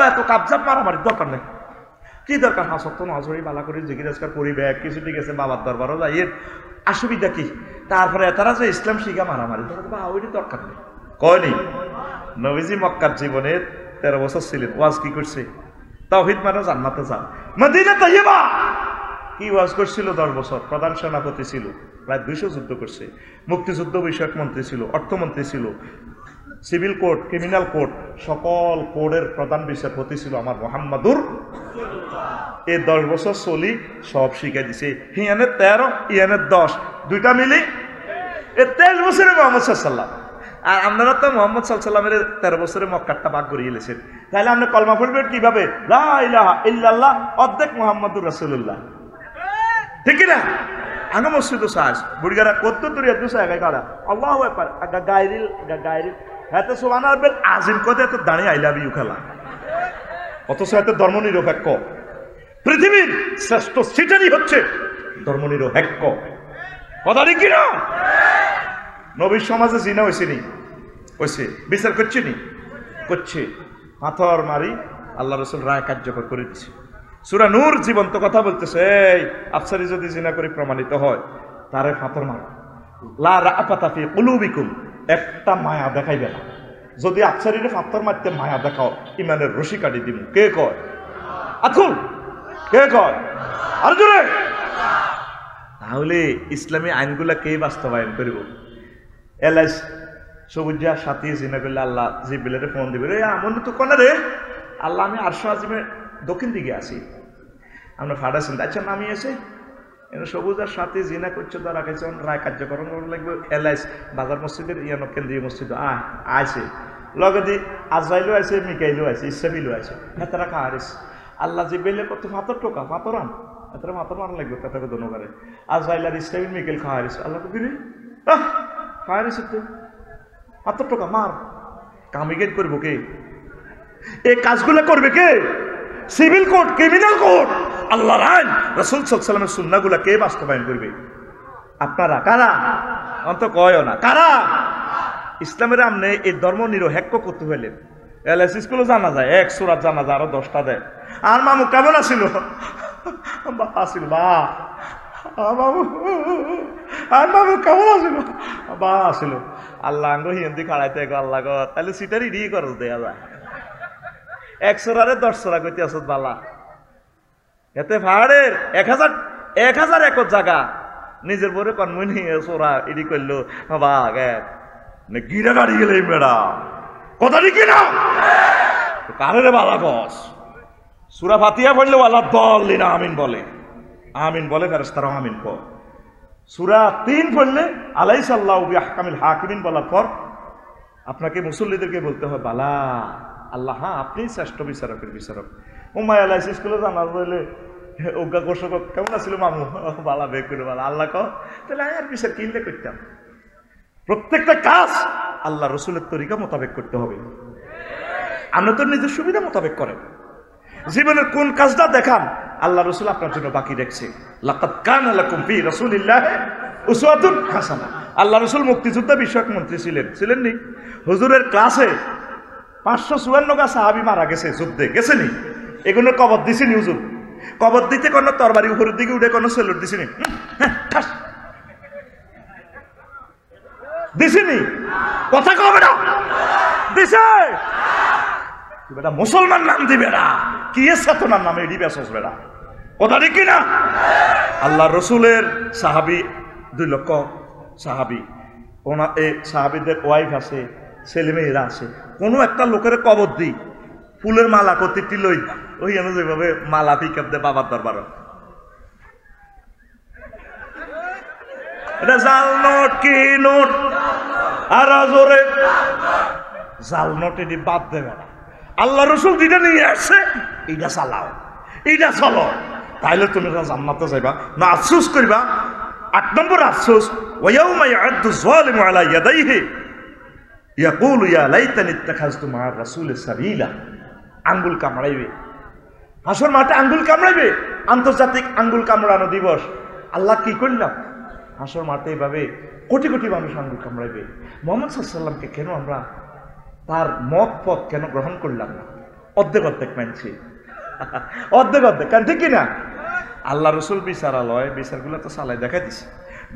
এত কাবজাব মারামারির দরকার নেই। কি দরকার 5 ওয়াক্ত নামাজ পড়ি, বালা করে জিকির আজকার করি, ব্যাগ কিছু ঠিক আছে, বাবার দরবারও যাই, এর অসুবিধা কি? তারপরে তারা যে ইসলাম শিখা মারামারি, তারা তো ওইটি দরকার নেই। কয়নি নবীজি মক্কার জীবনে 13 বছর ছিলেন, ওয়াজ কি করছে? তাওহীদ মানে জান্নাতে যান। মদিনা তাইয়্যিবা কি ওয়াজ করছিল? 10 বছর প্রধান সেনাপতি ছিল, প্রায় 200 যুদ্ধ করছে, মুক্তিযুদ্ধ বিষয়ক মন্ত্রী ছিল, অর্থমন্ত্রী ছিল, সিভিল কোর্ট, ক্রিমিনাল কোর্ট, সকল কোর্টের প্রধান বিচারপতি ছিল আমার মুহাম্মাদুর। এই 10 বছর চলি সব শিখাই দিছে। হিয়ানে 13, ইয়ানে 10, দুইটা মিলি এই 23 বছরে মোহাম্মদ সাল্লাল্লাহু। আর আপনারা তো মোহাম্মদ সাল্লাল্লাহু 13 বছরে মক্কাটা ভাগ করিয়ে গেছেন, তাহলে আপনি কলমা পড়বেন কিভাবে? লা ইলাহা ইল্লাল্লাহ অর্ধেক মুহাম্মাদুর রাসূলুল্লাহ, ঠিক না? আনো মসজিদ সাজ বুড়িগারা কত দূরে দুসা গায় কাড়া আল্লাহু আকবার গায়রিল হাতে সুবহানাল রাব্বিল আযীম কত এত দাঁড়িয়ে আই লাভ ইউ খেলা, অথচ এত ধর্মনিরপেক্ষ। পৃথিবীর শ্রেষ্ঠ সিটারই হচ্ছে ধর্মনিরপেক্ষ, কথা ঠিক না? নবীর সমাজে জিনা হয়েছে নি? হয়েছে। বিচার করছে নি? করছে। পাথর মারি আল্লাহ রাসূল রায় কার্যকর করে দিচ্ছে। সূরা নূর জীবন্ত কথা বলতেছে, এই আফসারি যদি জিনা করে প্রমাণিত হয় তারে পাথর মারো। লা রাআফাতা ফি কুলুবিকুম, একটা মায়া দেখাইবে না। যদি আফসারিরে পাথর মারতে মায়া দেখাও, ইমানের রশি কাটি দিব। কে কয়? আকুল কে কয়? আর জোরে। তাহলে ইসলামী আইনগুলা কে বাস্তবায়ন করিব? এলআইস সবুজা সাথী জিনা করলে আল্লাহ জিব্রাইলের ফোন দিবে, রে আমন তো কোন রে আল্লাহ, আমি আরশ আজিমের দক্ষিণ দিকে আছি, আমরা ফাড়াছেন, আচ্ছা নামি এসে সবুজার সাথে জিনা করছে, তারা কাছে রায় কার্যকরণ লাগবে। এলআইস বাজার মসজিদের ইয়ানো কেন্দ্রীয় মসজিদ আইছে, লগে দি আজরাইলও আছে, মিকাইলও আছে, ইসরাফিলও আছে, হ্যাঁ তারা খাহারিস আল্লাহ জিব্রাইলের কত ফাতর টোকা ফাতর আন, এতটা মাথা মারা লাগবে তাকে দনকারে। আজরাইল আর ইসরাফিল মিকাইল খাহারিস, আল্লাহ তো দিলি খাহারিস ফাতর টোকা মার। কামিগেট করবো কে? এই কাজগুলো করবে কে? সিভিল কোর্ট, ক্রিমিনাল কোর্ট, আল্লাহর আইন, রাসূল সাল্লাল্লাহু আলাইহি ওয়াসাল্লামের সুন্নাহগুলো কে বাস্তবায়ন করবে? আপনারা। কারা? অন্ত কয় না কারা? ইসলামের আমনে এই ধর্ম নিরপেক্ষ করতে হইলেন। এলএস স্কুলে জানা যায়, 1 সূরা জানা যায়, আরো 10টা দেয়। আর মামু কেমন আছিল? বা আছিল বা বাবু, আর বাবু কেমন আছিল? বা আছিল। আল্লাহ আঙ্গ হিন্দি খাড়াইতে গো, আল্লাহ গো, তাহলে সিটারি রি করস দেয়া যায়। 1 সূরারে 10 সূরা কইতে আসত বালা, এতে ভাড়ের 1000 একর জায়গা নিজের বরে কনমই নিয়ে সূরা ইডি করলো বা গে গিরা গাড়ি গেলে মেড়া, কথা ঠিক না? কারে বালা কস? সূরা ফাতিহা পড়লে আল্লাহ দল্লিনা আমিন বলে, আমিন বলে ফেরেশতারা আমিন কর। সূরা 3 পড়লে আলাইসাল্লাহু বিআহকামিল হাকিমিন বলার পর আপনাকে মুসল্লিদেরকে বলতে হয় বালা আল্লাহ, হ্যাঁ আপনি শ্রেষ্ঠ বিচারকের বিচারক। উম্মায় আলাইস স্কুলে জানা বলে অজ্ঞা কোষক কেমন আছিল মামু? বালা বের করে বালা আল্লাহ কহ, তাহলে আর বিচার কিনলে করতাম। প্রত্যেকটা কাজ আল্লাহ রসুলের তরিকা মোতাবেক করতে হবে। আমরা তো নিজের সুবিধা মোতাবেক করেন। জীবনের কোন কাজটা দেখান আল্লাহ রসুল আপনার জন্য বাকি রেখেছে। লাকাদ কানা লাকুম ফি রাসূলিল্লাহি উসওয়াতুন হাসানা। আল্লাহ রসুল মুক্তিযোদ্ধা বিষয়ক মন্ত্রী ছিলেন নি? হুজুরের ক্লাসে 554 টা সাহাবী মারা গেছে, যুদ্ধে গেছেনি, এগুলো কবর দিছেনি হুজুর। কবর দিতে কোনো তরবারি উপরের দিকে উঠে কোনো সেলুট দিছেনি? দিছেনি? কথা কবে না দিছে? বেটা মুসলমান নাম দিবে না, কি চেতনার নামে এডি বেসস বেটা, কথা ঠিক কিনা? আল্লাহ রসুলের সাহাবী 2 লক্ষ সাহাবী, ওনার এই সাহাবীদের ওয়াইফ আছে, ছেলে মেয়েরা আছে। কোনো একটা লোকের কবর দিই ফুলের মালা কতিটি লই ওই যেভাবে মালা পিকআপ দে বাবার দরবার, এটা জাল নোট কি নোট? আর জোরে জাল নোট এটি বাদ দেবে না। আল্লাহ রসুল যেটা নিয়ে আসছে এইটা চালাও, এইটা চলো, তাইলে তুমি জান্নাতে যাইবা না আফসোস করবা। 8 নম্বর আফসোস, ওয়ায়াউমা ইয়া'আদ্দু যালিমু আলা ইয়াদাইহি ইয়াকুলু ইয়া লাইতানি ইত্তাখাযতু মা'আর রাসূলি সাবিলা। আঙ্গুল কামড়াইবে, হাসর মাঠে আঙ্গুল কামড়াইবে, আন্তর্জাতিক আঙ্গুল কামড়ানো দিবস। আল্লাহ কি করলাম? হাসর মাঠে এভাবে কোটি কোটি মানুষ আঙ্গুল কামড়াইবে। মুহাম্মদ সাল্লাল্লাহু আলাইহি ওয়াসাল্লামকে কেন আমরা তার মত পথ কেন গ্রহণ করলাম না? অর্ধেক মানছি, অর্ধেক অর্ধেক, কারণ ঠিক কিনা? আল্লাহ রসুল বিচারালয় বিচারগুলো তো চালাই দেখা দিছে,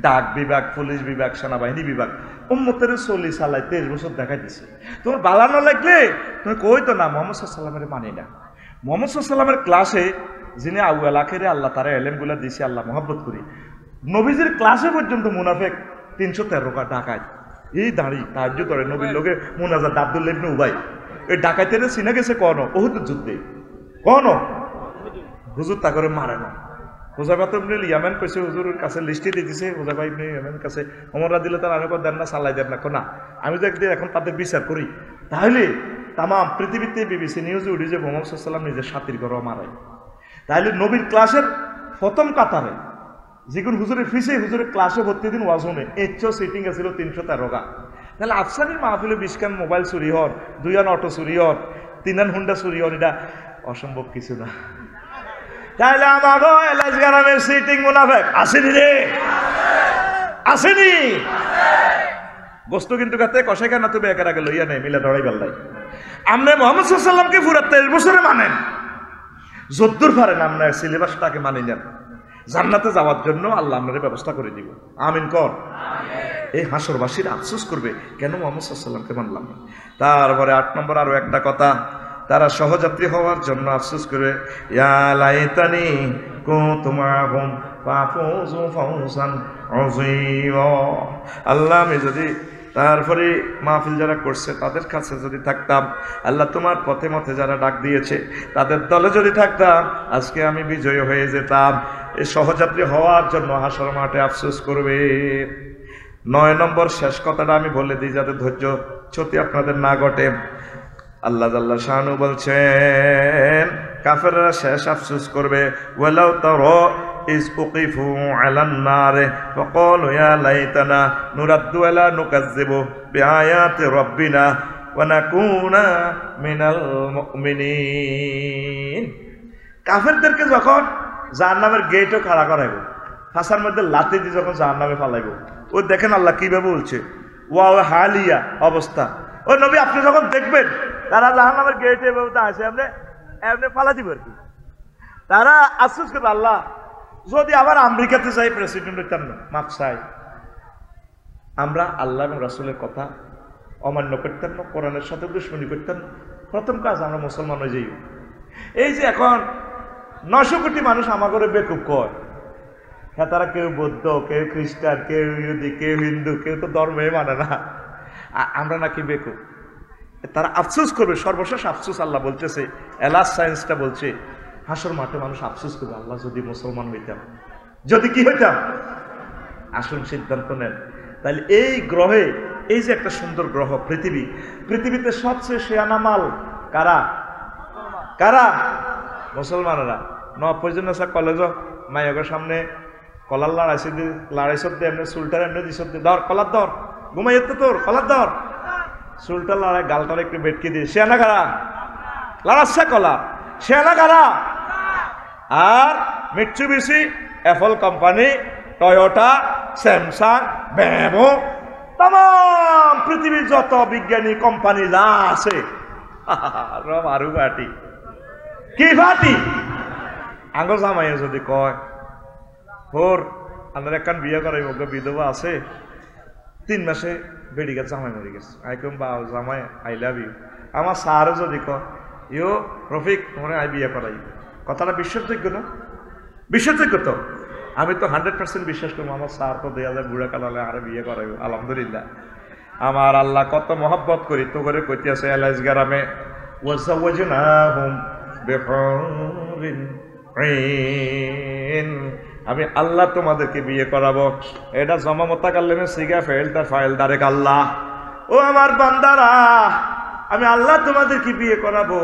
ডাক বিভাগ, পুলিশ বিভাগ, সেনাবাহিনী বিভাগ, উম্মতের চলি চালাই 23 বছর দেখা দিছে। তোমার বালানো লাগলে তুমি কই তো না মোহাম্মদ সাল্লামের মানি না। মোহাম্মদ সাল্লামের ক্লাসে যিনি আউয়াল আখেরে আল্লাহ তারা এলেমগুলা দিছে, আল্লাহ মহব্বত করি, নবীজির ক্লাসে পর্যন্ত মুনাফেক 313 ডাকায় এই দাঁড়ি তাহাজ্জুদ করে নবীর লোকে মুনাজাত আব্দুল্লাহ ইবনে উবাই, এই ডাকাইতের চিনা গেছে কোন উহুদ যুদ্ধে, কোন হুজুর তা করে মারে না। হুজাইফা ইবনে ইয়ামান কইছে হুজুরের কাছে লিস্টে দিয়ে দিছে, হুজাইফা ইবনে ইয়ামান কাছে ওমর রাদিয়াল্লাহু তাআলা আনহু দেন না, চালাই দেন না, কোনা আমি তো একদিন এখন তাদের বিচার করি, তাহলে তাম পৃথিবীতে বিবিসি নিউজে উঠি যে মোহাম্মদ সাল্লাল্লাহু আলাইহি ওয়াসাল্লাম নিজের সাথীর ঘরও মারায়। তাহলে নবীর ক্লাসের প্রথম কাতারে যেগুলো হুজুরের ফিসে হুজুরের ক্লাসে ভর্তি দিন ওয়াজ শুনে এচও সিটিং আছিল 313। তাহলে আফসানির মাহফিলে 20 খান মোবাইল চুরি হর, 2 আন অটো চুরি হর, 3 আন হুন্ডা চুরি হর, এটা অসম্ভব কিছু না। তাহলে আমাগো এলাচ গ্রামের সিটিং মুনাফেক আসেনি রে, আসেনি বস্তু কিন্তু কাতে কষাই খানা তুমি একের আগে লইয়া নেই মিলে ধরাই পাল্লাই। আপনি মোহাম্মদ সাল্লাল্লাহু আলাইহি ওয়াসাল্লামকে পুরা 23 বছরে মানেন, যদ্দূর পারেন আপনার সিলেবাসটাকে মানি নেন, জান্নাতে যাওয়ার জন্য আল্লাহ আপনার ব্যবস্থা করে দিব। আমিন কর। এই হাসরবাসীর আফসোস করবে কেন মুহাম্মদ সাল্লাল্লাহু আলাইহি ওয়াসাল্লামকে মানলাম না। তারপরে 8 নম্বর আরো একটা কথা, তারা সহযাত্রী হওয়ার জন্য আফসোস করে, ইয়া লাইতানি কুনতু মাআহুম ফাফুযু ফাওজান আযীমা। আল্লাহ আমি যদি তারপরে মাহফিল যারা করছে তাদের কাছে যদি থাকতাম, আল্লাহ তোমার পথে মতে যারা ডাক দিয়েছে তাদের দলে যদি থাকতাম, আজকে আমি বিজয়ী হয়ে যেতাম। এই সহযাত্রী হওয়ার জন্য হাসর মাঠে আফসোস করবে। 9 নম্বর শেষ কথাটা আমি বলে দিই যাতে ধৈর্য চ্যুতি আপনাদের না ঘটে। আল্লাহ জাল্লা শানু বলছেন কাফেররা শেষ আফসোস করবে, ওয়ালাউ তারা ইজ উকিফু আলান নার ফাকালু ইয়া লাইতানা নুরাদ্দু ওয়ালা নুকাজ্জিবু বিআয়াতি রাব্বিনা ওয়া নাকুনা মিনাল মুমিনিন। কাফেরদেরকে যখন জাহান্নামের গেটও খাড়া করাইব, ফাঁসার মধ্যে লাথি দিয়ে যখন জাহান্নামে ফালাইব, ও দেখেন আল্লাহ কিভাবে বলছে, ওয়া হালিয়া অবস্থা। ও নবী আপনি যখন দেখবেন তারা জাহান্নামের গেটে এভাবে আসে, এমনি ফালা দিব আর কি। তারা আফসোস করবে, আল্লাহ যদি আবার আমেরিকাতে যাই প্রেসিডেন্ট হইতাম না, মাপ চাই। আমরা আল্লাহ এবং রাসূলের কথা অমান্য করতাম না, কোরআনের সাথে দুশমনি করতাম না, প্রথম কাজ আমরা মুসলমান হয়ে যাই। এই যে এখন 900 কোটি মানুষ আমাগরে বেকুব কয়, হ্যাঁ তারা কেউ বৌদ্ধ, কেউ খ্রিস্টান, কেউ ইহুদি, কেউ হিন্দু, কেউ তো ধর্মে মানে না, আমরা নাকি বেকুব। তারা আফসোস করবে, সর্বশেষ আফসোস আল্লাহ বলতেছে, এলাস সায়েন্সটা বলছে হাসর মাঠে মানুষ আফসোস করবে, আল্লাহ যদি মুসলমান হইতাম, যদি কি হইতাম। আসুন সিদ্ধান্ত নেন। তাহলে এই গ্রহে, এই যে একটা সুন্দর গ্রহ পৃথিবী, পৃথিবীতে সবচেয়ে শেয়ানা মাল কারা? কারা? মুসলমানেরা। 90 কলেজ মাইয়ের সামনে কলার লড়াইছ দে, এমনি চুলটার এমনি দিছ দে, ধর কলার ধর, ঘুমাই তোর কলার ধর, চুলটা লড়াই গালটার একটু বেটকে দিয়ে, শেয়ানা কারা? লড়াচ্ছে কলা, শেয়ানা কারা? আর Mitsubishi, Apple company, Toyota, Samsung, ব্যামো, তাম পৃথিবীর যত বিজ্ঞানী কোম্পানি যা আছে সব আরু বাটি। কি বাটি? আঙ্গ জামাইয়ে যদি কয় হোর আমার একখান বিয়ে করাইব, বিধবা আছে, 3 মাসে বেড়ে গেছে, জামাই মরে গেছে, আইকম বা জামাই আই লাভ ইউ। আমার স্যারও যদি কয় ইউ রফিক মনে আই বিয়ে করাই, কথাটা বিশ্বাসযোগ্য না? বিশ্বাসযোগ্য তো? আমি তো 100% বিশ্বাস করবো আমার স্যার তো 2000 বুড়া কালালে আরে বিয়ে করাইব। আলহামদুলিল্লাহ, আমার আল্লাহ কত মহব্বত করি তো করে কইতে আছে এলাইস গ্রামে, ওয়াজাওয়াজনাহুম বিহুরিন আইন, আমি আল্লাহ তোমাদেরকে বিয়ে করাবো। এটা জমামতা কাল্লেমে সিগা ফেলদার ফাইলদারে আল্লাহ, ও আমার বান্দারা আমি আল্লাহ তোমাদেরকে বিয়ে করাবো।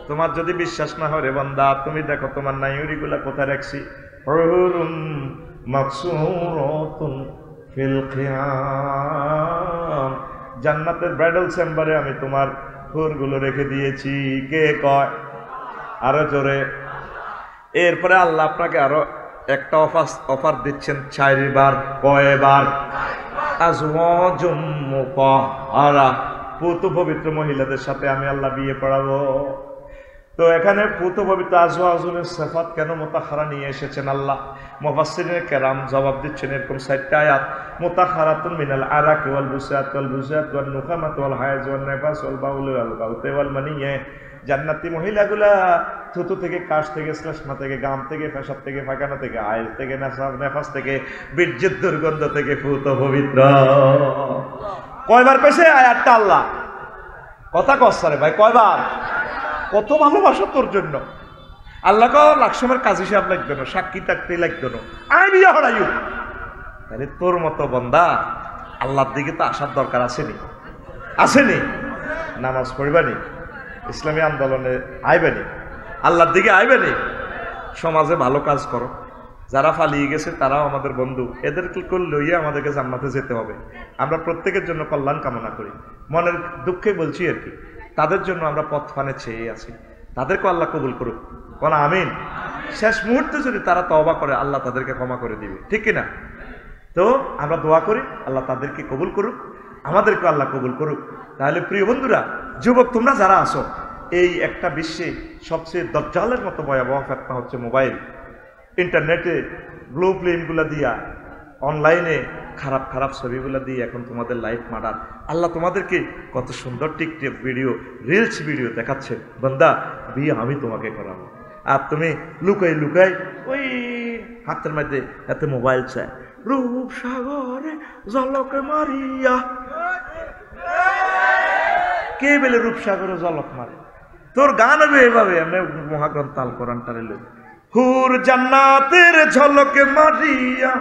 তোমার যদি বিশ্বাস না হয় রে বান্দা, তুমি দেখো তোমার নাইউরিগুলা কোথায় রাখছি, হুরুম মাকসুরাতুন ফিল খিয়াম, জান্নাতের ব্রাইডাল চেম্বারে আমি তোমার হুরগুলো রেখে দিয়েছি। কে কয়? আরো জোরে। এরপরে আল্লাহ আপনাকে আরো একটা অফার দিচ্ছেন 4 বার। কয়বার? আজওয়াজুম মুতাহহারা, পুত পবিত্র মহিলাদের সাথে আমি আল্লাহ বিয়ে পড়াবো। তো এখানে পুত পবিত্র আজওয়াজুলের সিফাত কেন মুতাখারা নিয়ে এসেছেন আল্লাহ? মুফাসসিরিনে কেরাম জবাব দিচ্ছেন এরকম 4টা আয়াত। মুতাখারাতুন মিনাল আরাক ওয়াল বুসাত ওয়ান নুখামাত ওয়াল হায়াজ ওয়ান নিফাস ওয়াল বাউল ওয়াল গাউত ওয়াল মানিয়া। জান্নাতি মহিলাগুলা থুতু থেকে, কাশ থেকে, শ্লেষ্মা থেকে, গাম থেকে, পেশাব থেকে, পায়খানা থেকে, আইল থেকে, নেফাস থেকে, বীর্যের দুর্গন্ধ থেকে পুত পবিত্র। কয়বার কইছে আয়াতটা আল্লাহ? কথা কসারে ভাই, কয়বার? কত ভালোবাসা তোর জন্য। আল্লাহ কো লাকসমের কাজী সাহেব লাগবে না, সাক্ষী থাকতে লাগবে না, আমি বিয়া হরাইও। তাহলে তোর মতো বন্দা আল্লাহর দিকে তো আসার দরকার আসেনি? আসেনি? নামাজ পড়বানি, ইসলামী আন্দোলনে আইবেনি, আল্লাহর দিকে আইবেনি, সমাজে ভালো কাজ করো। যারা পালিয়ে গেছে তারাও আমাদের বন্ধু, এদেরকে লইয়ে আমাদেরকে জান্নাতে যেতে হবে। আমরা প্রত্যেকের জন্য কল্যাণ কামনা করি, মনের দুঃখে বলছি আর কি। তাদের জন্য আমরা পথ ফানে চেয়ে আছি, তাদেরকে আল্লাহ কবুল করুক, কোন আমিন। শেষ মুহূর্তে যদি তারা তওবা করে আল্লাহ তাদেরকে ক্ষমা করে দিবে, ঠিক কিনা? তো আমরা দোয়া করি আল্লাহ তাদেরকে কবুল করুক, আমাদেরকে আল্লাহ কবুল করুক। তাহলে প্রিয় বন্ধুরা, যুবক তোমরা যারা আছো, এই একটা বিশ্বে সবচেয়ে দজ্জালের মতো ভয়াবহ ফেতনা হচ্ছে মোবাইল, ইন্টারনেটে ব্লু ফিল্মগুলো দিয়া, অনলাইনে খারাপ খারাপ ছবিগুলো দিয়ে এখন তোমাদের লাইফ মার্ডার। আল্লাহ তোমাদেরকে কত সুন্দর টিকটক ভিডিও, রিলস ভিডিও দেখাচ্ছে, বান্দা বিয়ে আমি তোমাকে করাবো, আর তুমি লুকাই লুকাই ওই হাতের মধ্যে এতে মোবাইল চায়, রূপ সাগরে জলক মারিয়া। কে বলে রূপ সাগরে জলক মারে? তোর গান হবে এভাবে, আমি মহাগ্রন্থ আল কোরআন টারে হুর জান্নাতের ঝলকে মারিয়া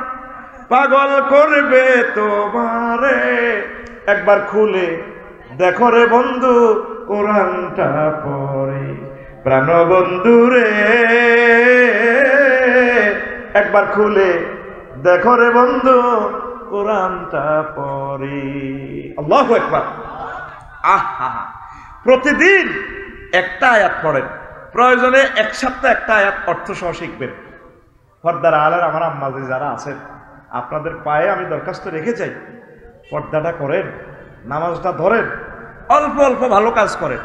পাগল করবে তোমারে। একবার খুলে দেখো রে বন্ধু কোরআনটা পড়ে, প্রাণ বন্ধু রে একবার খুলে দেখো রে বন্ধু কোরআনটা পড়ে। আল্লাহু আকবার। আহা, প্রতিদিন একটা আয়াত পড়েন, প্রয়োজনে এক সপ্তাহ একটা আয়াত অর্থ সহ শিখবেন। পর্দার আলের আমার আম্মাজি যারা আছেন, আপনাদের পায়ে আমি দরখাস্ত রেখে যাই, পর্দাটা করেন, নামাজটা ধরেন, অল্প অল্প ভালো কাজ করেন।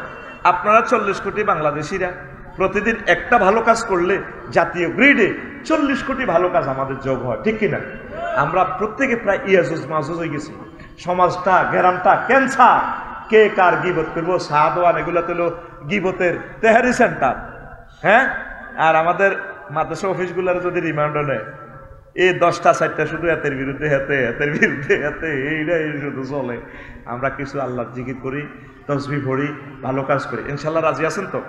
আপনারা 40 কোটি বাংলাদেশিরা প্রতিদিন একটা ভালো কাজ করলে জাতীয় গ্রিডে 40 কোটি ভালো কাজ আমাদের যোগ হয়, ঠিক কিনা? আমরা প্রত্যেকে প্রায় ইয়াজুজ মাজুজ হয়ে গেছি। সমাজটা, গ্রামটা ক্যান্সার। কে কার গিবত করবো, সাদওয়ান এগুলো তো গিবতের তেহারি সেন্টার। হ্যাঁ, আর আমাদের মাদ্রাসা অফিসগুলোর যদি রিমান্ড নেয়, এই 10টা 4টা শুধু এতের বিরুদ্ধে হাতে, এতের বিরুদ্ধে হাতে, এইটাই শুধু চলে। আমরা কিছু আল্লাহর জিকির করি, তসবিহ পড়ি, ভালো কাজ করি। ইনশাল্লাহ রাজি আছেন তো?